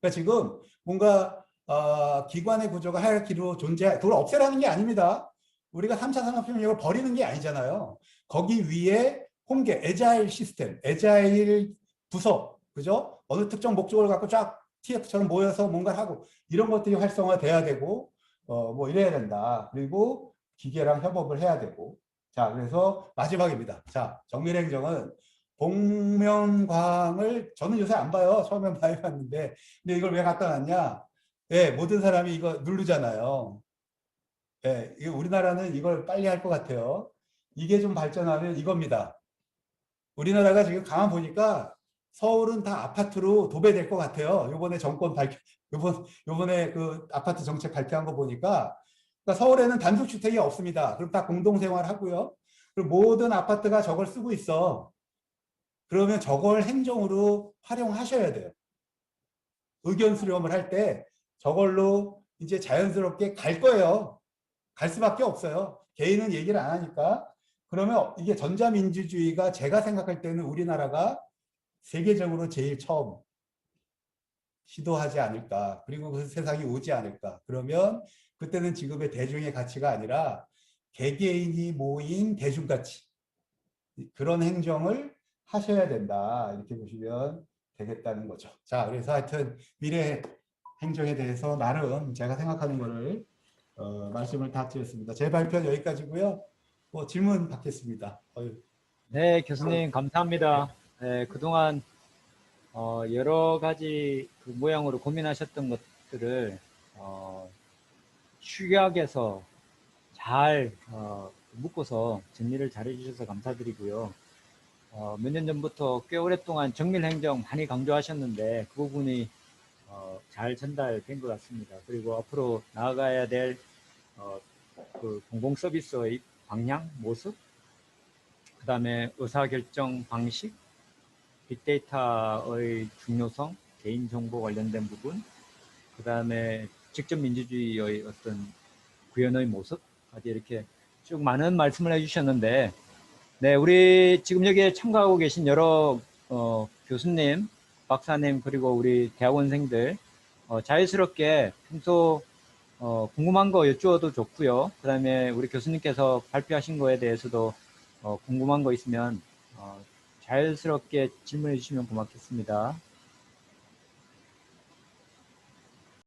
그러니까 지금 뭔가 기관의 구조가 하이라키로 그걸 없애라는 게 아닙니다. 우리가 3차 산업혁명을 버리는 게 아니잖아요. 거기 위에 혼계, 애자일 시스템, 애자일 부서, 그죠? 어느 특정 목적을 갖고 쫙 TF처럼 모여서 뭔가를 하고 이런 것들이 활성화돼야 되고 뭐 이래야 된다. 그리고 기계랑 협업을 해야 되고. 자, 그래서 마지막입니다. 자, 정밀행정은 복면광을 저는 요새 안 봐요. 처음엔 많이 봤는데 근데 이걸 왜 갖다 놨냐? 예, 모든 사람이 이거 누르잖아요. 예, 우리나라는 이걸 빨리 할 것 같아요. 이게 좀 발전하면 이겁니다. 우리나라가 지금 가만 보니까 서울은 다 아파트로 도배될 것 같아요. 요번에 정권 발표, 요번에 그 아파트 정책 발표한 거 보니까 그러니까 서울에는 단독주택이 없습니다. 그럼 다 공동생활 하고요. 그리고 모든 아파트가 저걸 쓰고 있어. 그러면 저걸 행정으로 활용하셔야 돼요. 의견 수렴을 할 때 저걸로 이제 자연스럽게 갈 거예요. 갈 수밖에 없어요. 개인은 얘기를 안 하니까. 그러면 이게 전자민주주의가 제가 생각할 때는 우리나라가 세계적으로 제일 처음 시도하지 않을까. 그리고 그 세상이 오지 않을까. 그러면 그때는 지금의 대중의 가치가 아니라 개개인이 모인 대중가치. 그런 행정을 하셔야 된다. 이렇게 보시면 되겠다는 거죠. 자, 그래서 하여튼 미래 행정에 대해서 나름 제가 생각하는 거를 말씀을 다 드렸습니다. 제 발표는 여기까지고요. 뭐 질문 받겠습니다. 네, 교수님 감사합니다. 네, 그동안 여러 가지 그 모양으로 고민하셨던 것들을 축약해서 잘 묶어서 정리를 잘 해주셔서 감사드리고요. 몇 년 전부터 꽤 오랫동안 정밀행정 많이 강조하셨는데 그 부분이 잘 전달된 것 같습니다. 그리고 앞으로 나아가야 될 그 공공서비스의 방향, 모습, 그 다음에 의사결정 방식, 빅데이터의 중요성, 개인정보 관련된 부분, 그 다음에 직접 민주주의의 어떤 구현의 모습까지 이렇게 쭉 많은 말씀을 해주셨는데, 네, 우리 지금 여기에 참가하고 계신 여러 교수님, 박사님, 그리고 우리 대학원생들 자유스럽게 평소 궁금한 거 여쭈어도 좋고요. 그 다음에 우리 교수님께서 발표하신 거에 대해서도 궁금한 거 있으면 자연스럽게 질문해 주시면 고맙겠습니다.